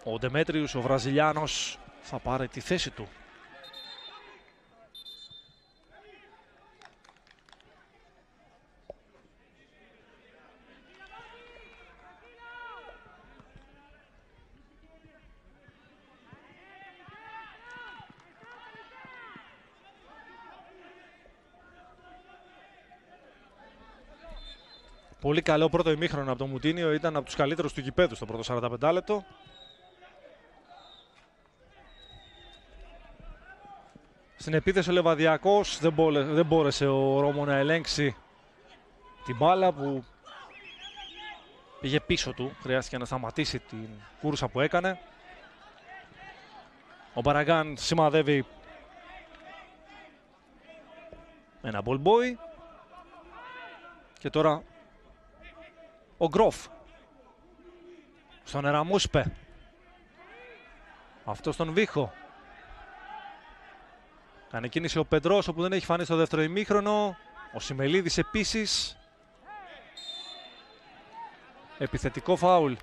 Ο Ντεμέτριους, ο Βραζιλιάνος, θα πάρει τη θέση του. Πολύ καλό πρώτο ημίχρονο από τον Μουτίνιο, ήταν από τους καλύτερους του γηπέδου στο πρώτο 45 λεπτό. Στην επίθεση ο Λεβαδιακός δεν μπόρεσε ο Ρώμο να ελέγξει την μπάλα που πήγε πίσω του. Χρειάστηκε να σταματήσει την κούρσα που έκανε. Ο Μπαραγκάν σημαδεύει ένα ball boy. Και τώρα ο Γκρόφ στον Εραμούσπε. Αυτό στον Βίχο. Κάνει κίνηση ο Πεντρόσο που δεν έχει φανεί στο δεύτερο ημίχρονο. Ο Σιμελίδης επίσης. Επιθετικό φάουλ.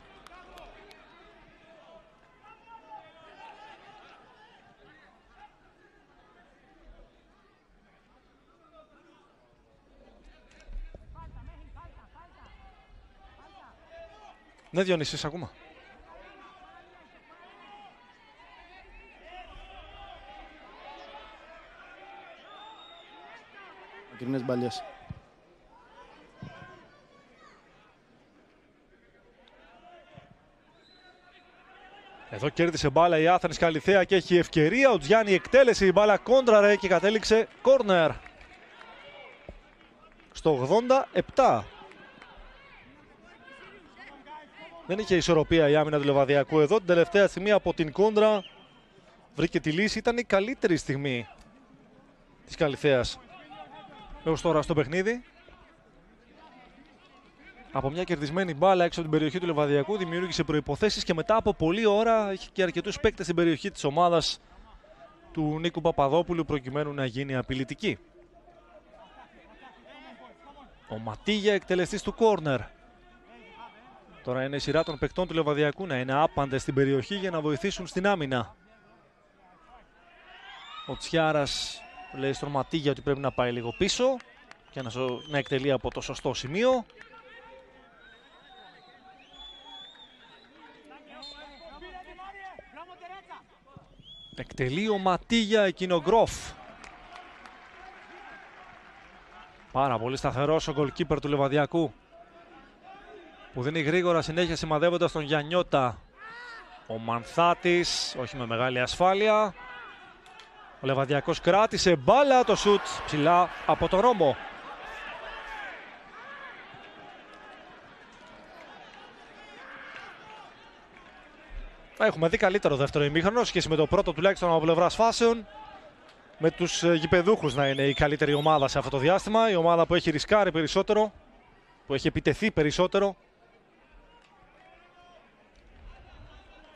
Ναι, Διονύση, ακόμα. Μακρινές μπαλιές. Εδώ κέρδισε μπάλα η Άθανης Καλιθέα και έχει ευκαιρία. Ο Τζιάννη εκτέλεσε η μπάλα κόντραρε και κατέληξε κόρνερ. Στο 87. Δεν είχε ισορροπία η άμυνα του Λεβαδιακού εδώ. Την τελευταία στιγμή από την κόντρα βρήκε τη λύση. Ήταν η καλύτερη στιγμή της Καλιθέας έως τώρα στο παιχνίδι. Από μια κερδισμένη μπάλα έξω από την περιοχή του Λεβαδιακού δημιούργησε προϋποθέσεις και μετά από πολλή ώρα είχε και αρκετούς παίκτες στην περιοχή της ομάδας του Νίκου Παπαδόπουλου προκειμένου να γίνει απειλητική. Ο Ματίγια, εκτελεστής του κόρνερ. Τώρα είναι η σειρά των παικτών του Λεβαδιακού να είναι άπαντες στην περιοχή για να βοηθήσουν στην άμυνα. Ο Τσιάρας λέει στον Ματίγια ότι πρέπει να πάει λίγο πίσω και να εκτελεί από το σωστό σημείο. Εκτελεί ο Ματίγια, εκείνο Γκρόφ. Πάρα πολύ σταθερός ο γκολκίπερ του Λεβαδιακού, που δίνει γρήγορα συνέχεια σημαδεύοντας τον Γιαννιώτα. Ο Μανθάτης, όχι με μεγάλη ασφάλεια. Ο Λεβαδιακός κράτησε μπάλα, το σουτ ψηλά από τον Ρώμο. Έχουμε δει καλύτερο δεύτερο ημίχρονο σχέση με το πρώτο, τουλάχιστον από πλευράς φάσεων. Με τους γηπεδούχους να είναι η καλύτερη ομάδα σε αυτό το διάστημα. Η ομάδα που έχει ρισκάρει περισσότερο, που έχει επιτεθεί περισσότερο.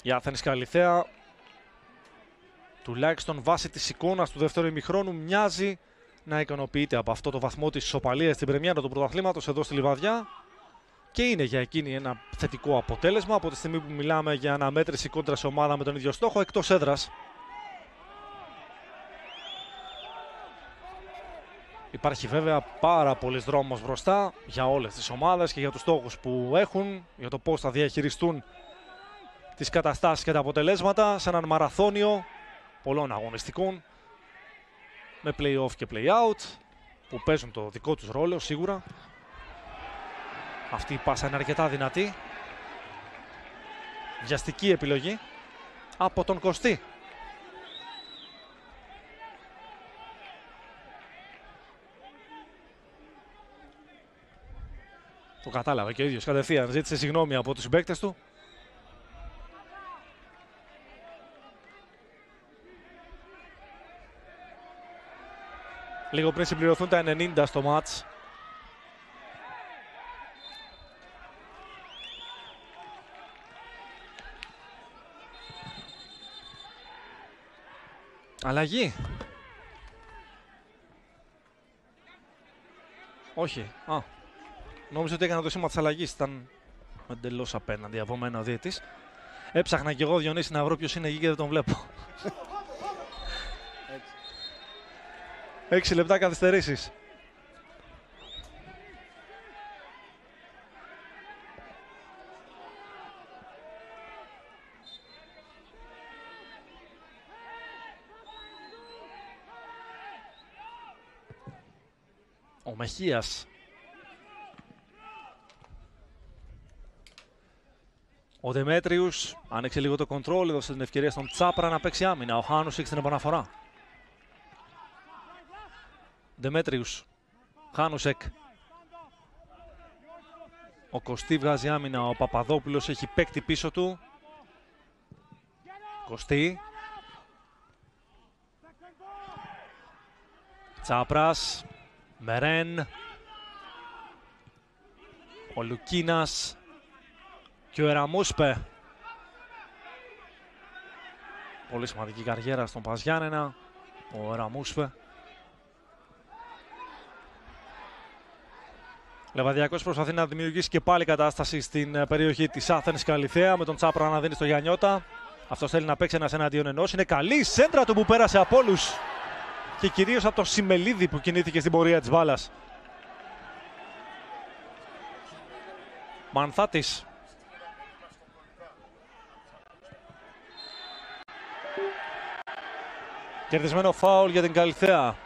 Η Άθενης Καλιθέα, τουλάχιστον βάσει της εικόνας του δεύτερου ημιχρόνου, μοιάζει να ικανοποιείται από αυτό το βαθμό της ισοπαλίας στην πρεμιέρα του πρωταθλήματος εδώ στη Λιβαδιά. Και είναι για εκείνη ένα θετικό αποτέλεσμα από τη στιγμή που μιλάμε για αναμέτρηση κόντρα σε ομάδα με τον ίδιο στόχο εκτός έδρας. Υπάρχει βέβαια πάρα πολύς δρόμος μπροστά για όλες τις ομάδες και για τους στόχους που έχουν, για το πώς θα διαχειριστούν τις καταστάσεις και τα αποτελέσματα σε έναν μαραθώνιο πολλών αγωνιστικών με play-off και play-out που παίζουν το δικό τους ρόλο σίγουρα. Αυτή η πάσα είναι αρκετά δυνατή. Βιαστική επιλογή από τον Κωστή. Το κατάλαβε και ο ίδιος κατευθείαν. Ζήτησε συγγνώμη από τους συμπαίκτες του. Λίγο πριν συμπληρωθούν τα 90 στο μάτς. Αλλαγή. Όχι. Νόμιζα ότι έκανα το σήμα της αλλαγής. Ήταν εντελώς απέναντι από μένα ο διαιτής. Έψαχνα κι εγώ, Διονύση, να βρω ποιος είναι εκεί και δεν τον βλέπω. 6 λεπτά καθυστερήσεις. Ο Μεχίας. Ο Δεμέτριους άνοιξε λίγο το κοντρόλ, έδωσε την ευκαιρία στον Τσάπρα να παίξει άμυνα. Ο Χάνουσικ στην επαναφορά. Δεμέτριους, Χάνουσεκ. Ο Κωστή βγάζει άμυνα, ο Παπαδόπουλος έχει παίκτη πίσω του. Κωστή. Τσάπρας. Μερέν. Ο Λουκίνας. Και ο Εραμούσπε. Πολύ σημαντική καριέρα στον Παζιάννενα. Ο Εραμούσπε. Λεβαδιακός προσπαθεί να δημιουργήσει και πάλι κατάσταση στην περιοχή της Άθενης Καλιθέα με τον Τσάπρα να δίνει στο Γιαννιώτα. Αυτός θέλει να παίξει ένας εναντίον ενός. Είναι καλή η σέντρα του που πέρασε από όλους και κυρίως από τον Σιμελίδη που κινήθηκε στην πορεία της μπάλας. Μανθάτης. Κερδισμένο φάουλ για την Καλιθέα.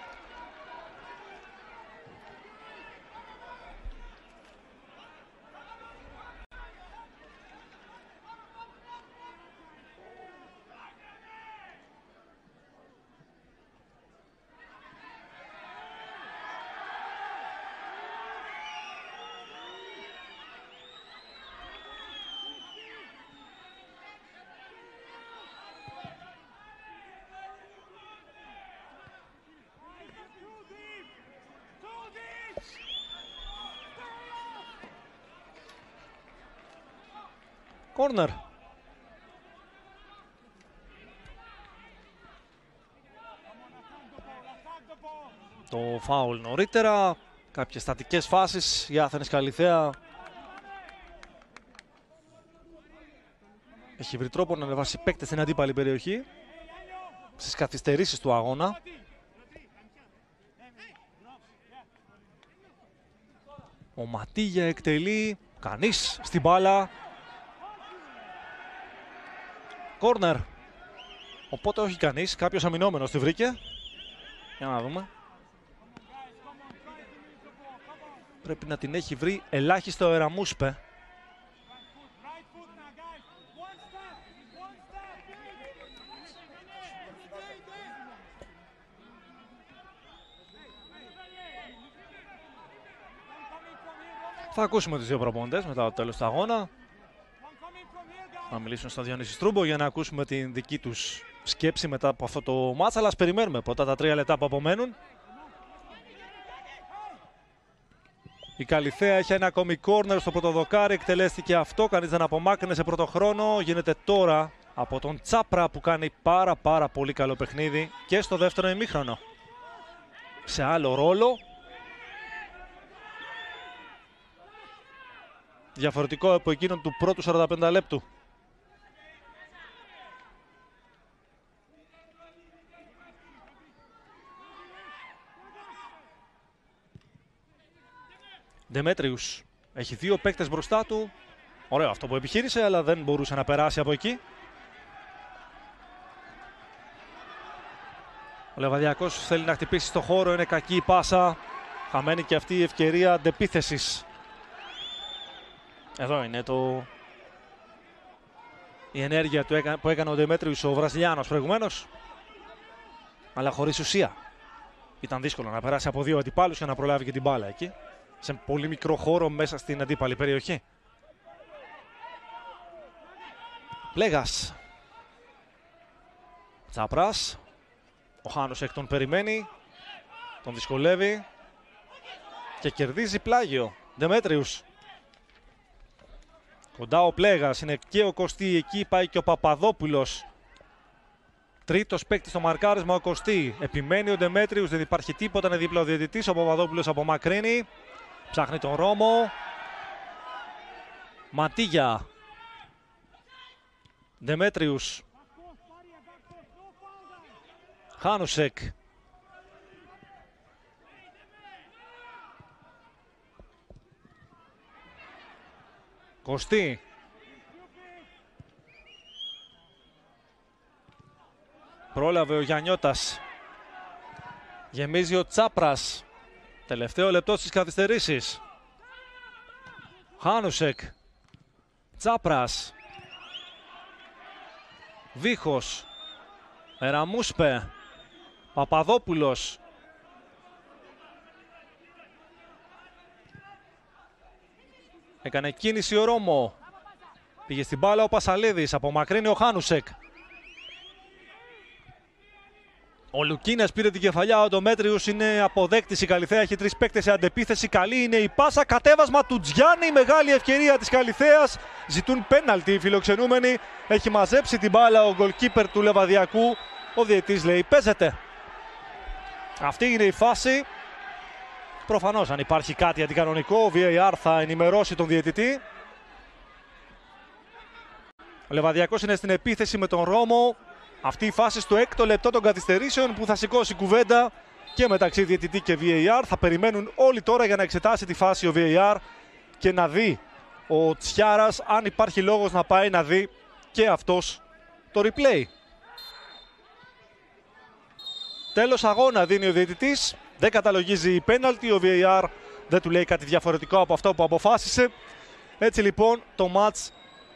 Κόρνερ. Το φάουλ νωρίτερα. Κάποιες στατικές φάσεις. Η Άθενες Καλιθέα έχει βρει τρόπο να ανεβάσει παίκτες στην αντίπαλη περιοχή στις καθυστερήσεις του αγώνα. Ο Ματίγια εκτελεί, κανείς στην μπάλα. Κόρνερ. Οπότε όχι κανείς, κάποιος αμυνόμενος τη βρήκε. Για να δούμε. Πρέπει να την έχει βρει ελάχιστο ο Εραμούσπε. Θα ακούσουμε τους δύο προπονητές μετά το τέλος του αγώνα. Να μιλήσουν στον Διονύση Στρούμπο για να ακούσουμε την δική τους σκέψη μετά από αυτό το μάτς. Αλλά ας περιμένουμε πρώτα τα 3 λεπτά που απομένουν. Η Καλιθέα έχει ένα ακόμη κόρνερ στο πρωτοδοκάρι. Εκτελέστηκε αυτό. Κανείς δεν απομάκρυνε σε πρώτο χρόνο. Γίνεται τώρα από τον Τσάπρα που κάνει πάρα πολύ καλό παιχνίδι και στο δεύτερο ημίχρονο. Σε άλλο ρόλο. Διαφορετικό από εκείνον του πρώτου 45 λεπτού. Ντεμέτριους έχει δύο παίκτες μπροστά του. Ωραίο αυτό που επιχείρησε, αλλά δεν μπορούσε να περάσει από εκεί. Ο Λεβαδιακός θέλει να χτυπήσει στο χώρο, είναι κακή η πάσα. Χαμένη και αυτή η ευκαιρία αντεπίθεσης. Εδώ είναι η ενέργεια που έκανε ο Ντεμέτριους, ο Βραζιλιάνος προηγουμένως. Αλλά χωρίς ουσία. Ήταν δύσκολο να περάσει από δύο αντιπάλους και να προλάβει και την μπάλα εκεί. Σε πολύ μικρό χώρο μέσα στην αντίπαλη περιοχή. Πλέγας. Τσάπρας. Ο Χάνουσεκ τον περιμένει. Τον δυσκολεύει. Και κερδίζει πλάγιο. Ντεμέτριους. Κοντά ο Πλέγας. Είναι και ο Κωστή. Εκεί πάει και ο Παπαδόπουλος. Τρίτος παίκτης στο μαρκάρισμα ο Κωστή. Επιμένει ο Ντεμέτριους. Δεν υπάρχει τίποτα. Είναι δίπλα ο διαιτητής. Ο Παπαδόπουλος απομακρύνει. Ψάχνει τον Ρώμο. Ματίγια. Ντεμέτριους. Χάνουσεκ. Κωστή. Πρόλαβε ο Γιαννιώτας. Γεμίζει ο Τσάπρας. Τελευταίο λεπτό στις καθυστερήσεις. Χάνουσεκ. Τσάπρας. Βίχος. Εραμούσπε. Παπαδόπουλος. Έκανε κίνηση ο Ρώμο. Πήγε στην μπάλα ο Πασαλίδης. Απομακρύνει ο Χάνουσεκ. Ο Λουκίνας πήρε την κεφαλιά, ο Ντεμέτριους είναι αποδέκτης. Η Καλιθέα έχει τρεις παίκτες σε αντεπίθεση. Καλή είναι η πάσα. Κατέβασμα του Τζιάννη. Μεγάλη ευκαιρία της Καλιθέας. Ζητούν πέναλτι οι φιλοξενούμενοι. Έχει μαζέψει την μπάλα ο γκολκίπερ του Λεβαδιακού. Ο διαιτής λέει παίζεται. Αυτή είναι η φάση. Προφανώς αν υπάρχει κάτι αντικανονικό, ο VAR θα ενημερώσει τον διαιτητή. Ο Λεβαδιακός είναι στην επίθεση με τον Ρώμο. Αυτή η φάση στο έκτο λεπτό των καθυστερήσεων που θα σηκώσει κουβέντα και μεταξύ διαιτητή και VAR. Θα περιμένουν όλοι τώρα για να εξετάσει τη φάση ο VAR και να δει ο Τσιάρας αν υπάρχει λόγος να πάει να δει και αυτός το replay. Τέλος αγώνα δίνει ο διαιτητής. Δεν καταλογίζει η πέναλτι. Ο VAR δεν του λέει κάτι διαφορετικό από αυτό που αποφάσισε. Έτσι λοιπόν το μάτς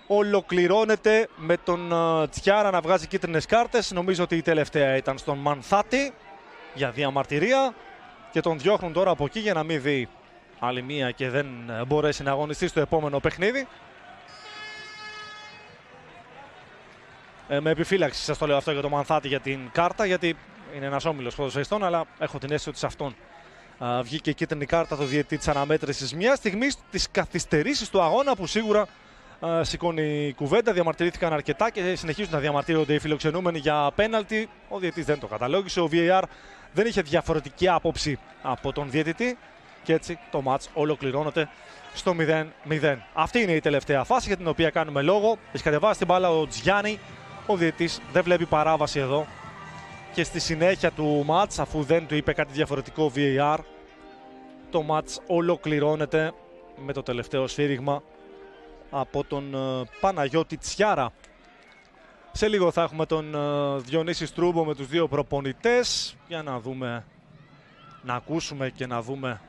ολοκληρώνεται με τον Τσιάρα να βγάζει κίτρινες κάρτες. Νομίζω ότι η τελευταία ήταν στον Μανθάτη για διαμαρτυρία και τον διώχνουν τώρα από εκεί για να μην δει άλλη μία και δεν μπορέσει να αγωνιστεί στο επόμενο παιχνίδι. Με επιφύλαξη σας το λέω αυτό για τον Μανθάτη για την κάρτα, γιατί είναι ένας όμιλος ποδοσφαιριστών, αλλά έχω την αίσθηση ότι σε αυτόν βγήκε η κίτρινη κάρτα το διαιτητή της αναμέτρησης μια στιγμή στις καθυστερήσεις του αγώνα που σίγουρα σηκώνει κουβέντα. Διαμαρτυρήθηκαν αρκετά και συνεχίζουν να διαμαρτύρονται οι φιλοξενούμενοι για πέναλτι. Ο διαιτητής δεν το καταλόγισε. Ο VAR δεν είχε διαφορετική άποψη από τον διαιτητή. Και έτσι το μάτς ολοκληρώνεται στο 0-0. Αυτή είναι η τελευταία φάση για την οποία κάνουμε λόγο. Έχει κατεβάσει την μπάλα ο Τζιάννη. Ο διαιτητής δεν βλέπει παράβαση εδώ. Και στη συνέχεια του μάτς, αφού δεν του είπε κάτι διαφορετικό VAR, το μάτς ολοκληρώνεται με το τελευταίο σφύριγμα από τον Παναγιώτη Τσιάρα. Σε λίγο θα έχουμε τον Διονύση Στρούμπο με τους δύο προπονητές για να δούμε, να ακούσουμε και να δούμε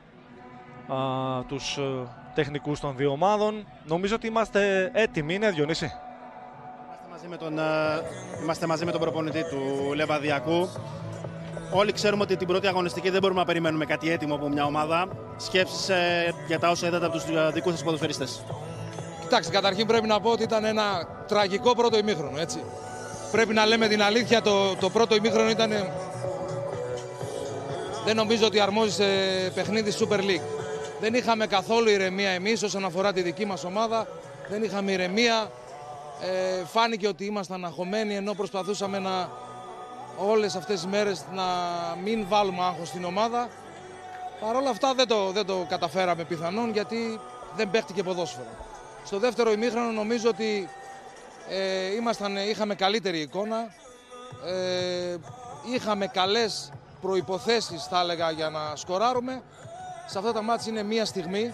τους τεχνικούς των δύο ομάδων. Νομίζω ότι είμαστε έτοιμοι, είναι Διονύση? Είμαστε μαζί με τον προπονητή του Λεβαδιακού. Όλοι ξέρουμε ότι την πρώτη αγωνιστική δεν μπορούμε να περιμένουμε κάτι έτοιμο από μια ομάδα. Σκέψεις για τα όσα είδατε από τους δικούς σας ποδοσφαιριστές? Κοιτάξτε, καταρχήν πρέπει να πω ότι ήταν ένα τραγικό πρώτο ημίχρονο, έτσι. Πρέπει να λέμε την αλήθεια, το πρώτο ημίχρονο ήταν... Δεν νομίζω ότι αρμόζει σε παιχνίδι Super League. Δεν είχαμε καθόλου ηρεμία εμείς όσον αφορά τη δική μας ομάδα. Δεν είχαμε ηρεμία. Φάνηκε ότι ήμασταν αγχωμένοι, ενώ προσπαθούσαμε όλες αυτές τις μέρες να μην βάλουμε άγχος στην ομάδα. Παρ' όλα αυτά δεν το καταφέραμε πιθανόν, γιατί δεν παίχτηκε ποδόσφαιρο. Στο δεύτερο ημίχρονο νομίζω ότι είχαμε καλύτερη εικόνα. Είχαμε καλές προϋποθέσεις, θα έλεγα, για να σκοράρουμε. Σε αυτά τα μάτς είναι μία στιγμή.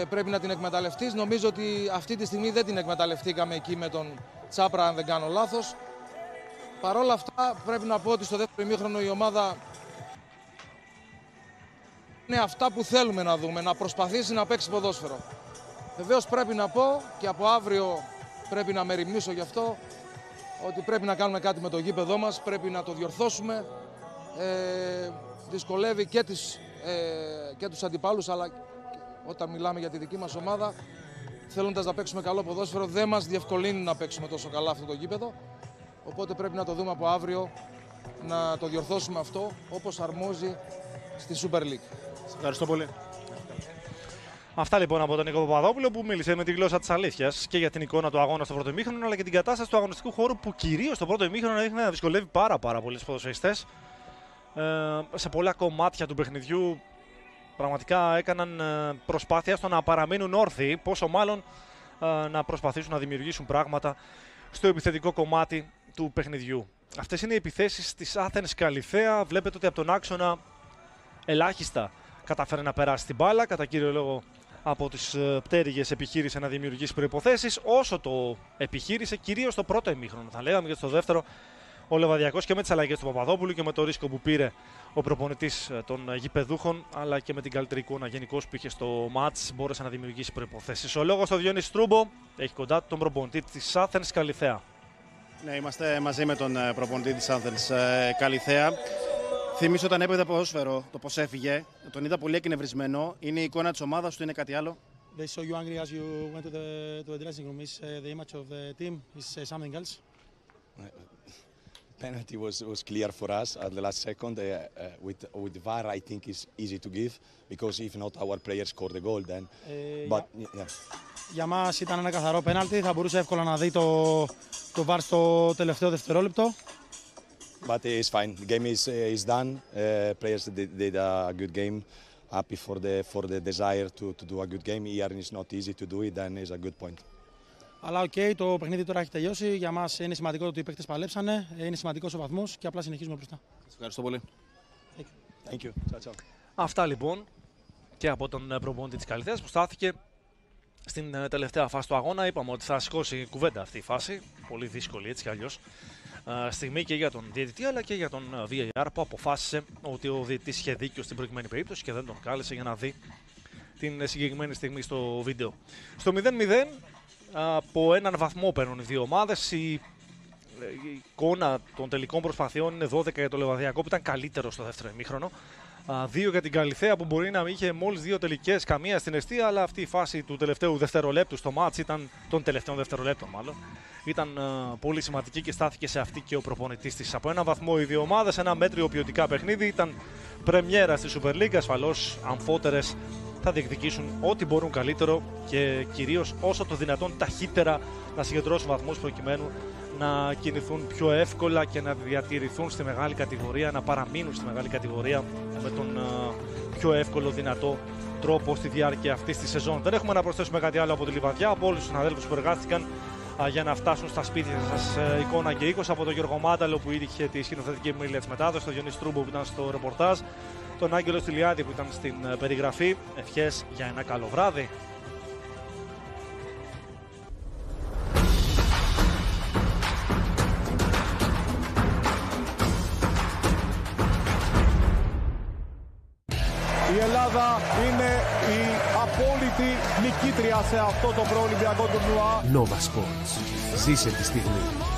Πρέπει να την εκμεταλλευτείς. Νομίζω ότι αυτή τη στιγμή δεν την εκμεταλλευτήκαμε εκεί με τον Τσάπρα, αν δεν κάνω λάθος. Παρ' όλα αυτά πρέπει να πω ότι στο δεύτερο ημίχρονο η ομάδα είναι αυτά που θέλουμε να δούμε, να προσπαθήσει να παίξει ποδόσφαιρο. Βεβαίως πρέπει να πω, και από αύριο πρέπει να μεριμνήσω γι' αυτό, ότι πρέπει να κάνουμε κάτι με το γήπεδό μας, πρέπει να το διορθώσουμε. Δυσκολεύει και τους αντιπάλους, αλλά όταν μιλάμε για τη δική μας ομάδα, θέλοντας να παίξουμε καλό ποδόσφαιρο, δεν μας διευκολύνει να παίξουμε τόσο καλά αυτό το γήπεδο. Οπότε πρέπει να το δούμε από αύριο, να το διορθώσουμε αυτό όπως αρμόζει στη Super League. Ευχαριστώ πολύ. Αυτά λοιπόν από τον Νίκο Παπαδόπουλο, που μίλησε με τη γλώσσα της αλήθειας και για την εικόνα του αγώνα στο πρώτο ημίχρονο, αλλά και την κατάσταση του αγωνιστικού χώρου, που κυρίως στο πρώτο ημίχρονο έδειχνε να δυσκολεύει πάρα πολλοί ποδοσφαιριστές. Σε πολλά κομμάτια του παιχνιδιού πραγματικά έκαναν προσπάθεια στο να παραμείνουν όρθιοι, πόσο μάλλον να προσπαθήσουν να δημιουργήσουν πράγματα στο επιθετικό κομμάτι του παιχνιδιού. Αυτές είναι οι επιθέσεις της Athens Καλιθέα. Βλέπετε ότι από τον άξονα ελάχιστα κατάφερε να περάσει την μπάλα. Κατά κύριο λόγο από τις πτέρυγες επιχείρησε να δημιουργήσει προϋποθέσεις, όσο το επιχείρησε κυρίως στο πρώτο ημίχρονο. Θα λέγαμε και στο δεύτερο ο Λεβαδιακός, και με τις αλλαγές του Παπαδόπουλου και με το ρίσκο που πήρε ο προπονητής των γηπεδούχων, αλλά και με την καλύτερη εικόνα γενικώς που είχε στο μάτς, μπόρεσε να δημιουργήσει προϋποθέσεις. Ο λόγος στο Διονύση Στρούμπο, έχει κοντά τον προπονητή της Athens Καλιθέα. Ναι, είμαστε μαζί με τον προπονητή της Athens Καλιθέα. Θυμίσω όταν έπαιζε ποδόσφαιρο, το πώς έφυγε, τον είδα πολύ εκνευρισμένο. Είναι η εικόνα της ομάδας του, είναι κάτι άλλο? They saw you angry as you went to the dressing room. Is the image of the team is something else? Penalty was clear for us at the last second. With VAR, I think is easy to give, because if not, our players scored the goal then. But yeah. Για μας ήταν ένα καθαρό πέναλτι. Θα μπορούσε εύκολα να δει το VAR στο τελευταίο δευτερόλεπτο. But it's fine. The game is done. Players did a good game. Happy for the desire to do a good game. Here it's not easy to do it, then is a good point. Αλλά οκ, το παιχνίδι τώρα έχει τελειώσει. Για μας είναι σημαντικό ότι οι παίκτες παλέψανε. Είναι σημαντικός ο βαθμός και απλά συνεχίζουμε μπροστά. Σας ευχαριστώ πολύ. Thank you. Ciao, ciao. Αυτά λοιπόν και από τον προπονητή της Καλιθέας, που στάθηκε στην τελευταία φάση του αγώνα. Είπαμε ότι θα σηκώσει κουβέντα αυτή η φάση. Πολύ δύσκολη έτσι κι αλλιώς στιγμή και για τον διαιτητή, αλλά και για τον VAR, που αποφάσισε ότι ο διαιτητής είχε δίκιο στην προηγουμένη περίπτωση και δεν τον κάλεσε για να δει την συγκεκριμένη στιγμή στο βίντεο. Στο 0-0, από έναν βαθμό παίρνουν οι δύο ομάδες. Η εικόνα των τελικών προσπαθειών είναι 12 για το Λεβαδιακό, που ήταν καλύτερο στο δεύτερο ημίχρονο. 2 για την Καλιθέα, που μπορεί να μην είχε μόλις 2 τελικές, καμία στην εστία, αλλά αυτή η φάση του τελευταίου δευτερολέπτου στο μάτς, των τελευταίων δευτερολέπτων μάλλον, ήταν πολύ σημαντική και στάθηκε σε αυτή και ο προπονητής της. Από έναν βαθμό οι δύο ομάδες, ένα μέτριο ποιοτικά παιχνίδι. Ήταν πρεμιέρα στη Super League, ασφαλώς αμφότερες θα διεκδικήσουν ό,τι μπορούν καλύτερο και κυρίως όσο το δυνατόν ταχύτερα να συγκεντρώσουν βαθμούς προκειμένου να κινηθούν πιο εύκολα και να διατηρηθούν στη μεγάλη κατηγορία, να παραμείνουν στη μεγάλη κατηγορία με τον πιο εύκολο δυνατό τρόπο στη διάρκεια αυτής της σεζόν. Δεν έχουμε να προσθέσουμε κάτι άλλο από τη Λιβαδιά, από όλους τους συναδέλφους που εργάστηκαν για να φτάσουν στα σπίτια σας εικόνα και οίκος, από τον Γιώργο Μάνταλο που είχε τη σκηνοθετική επιμέλεια της μετάδοσης, τον Γιονί Στρούμπο που ήταν στο ρεπορτάζ, τον Άγγελο Στυλιάδη που ήταν στην περιγραφή. Ευχές για ένα καλό βράδυ. Η Ελλάδα είναι η απόλυτη νικήτρια σε αυτό το προολυμπιακό τουρνουά. Nova Sports. Ζήσε τη στιγμή.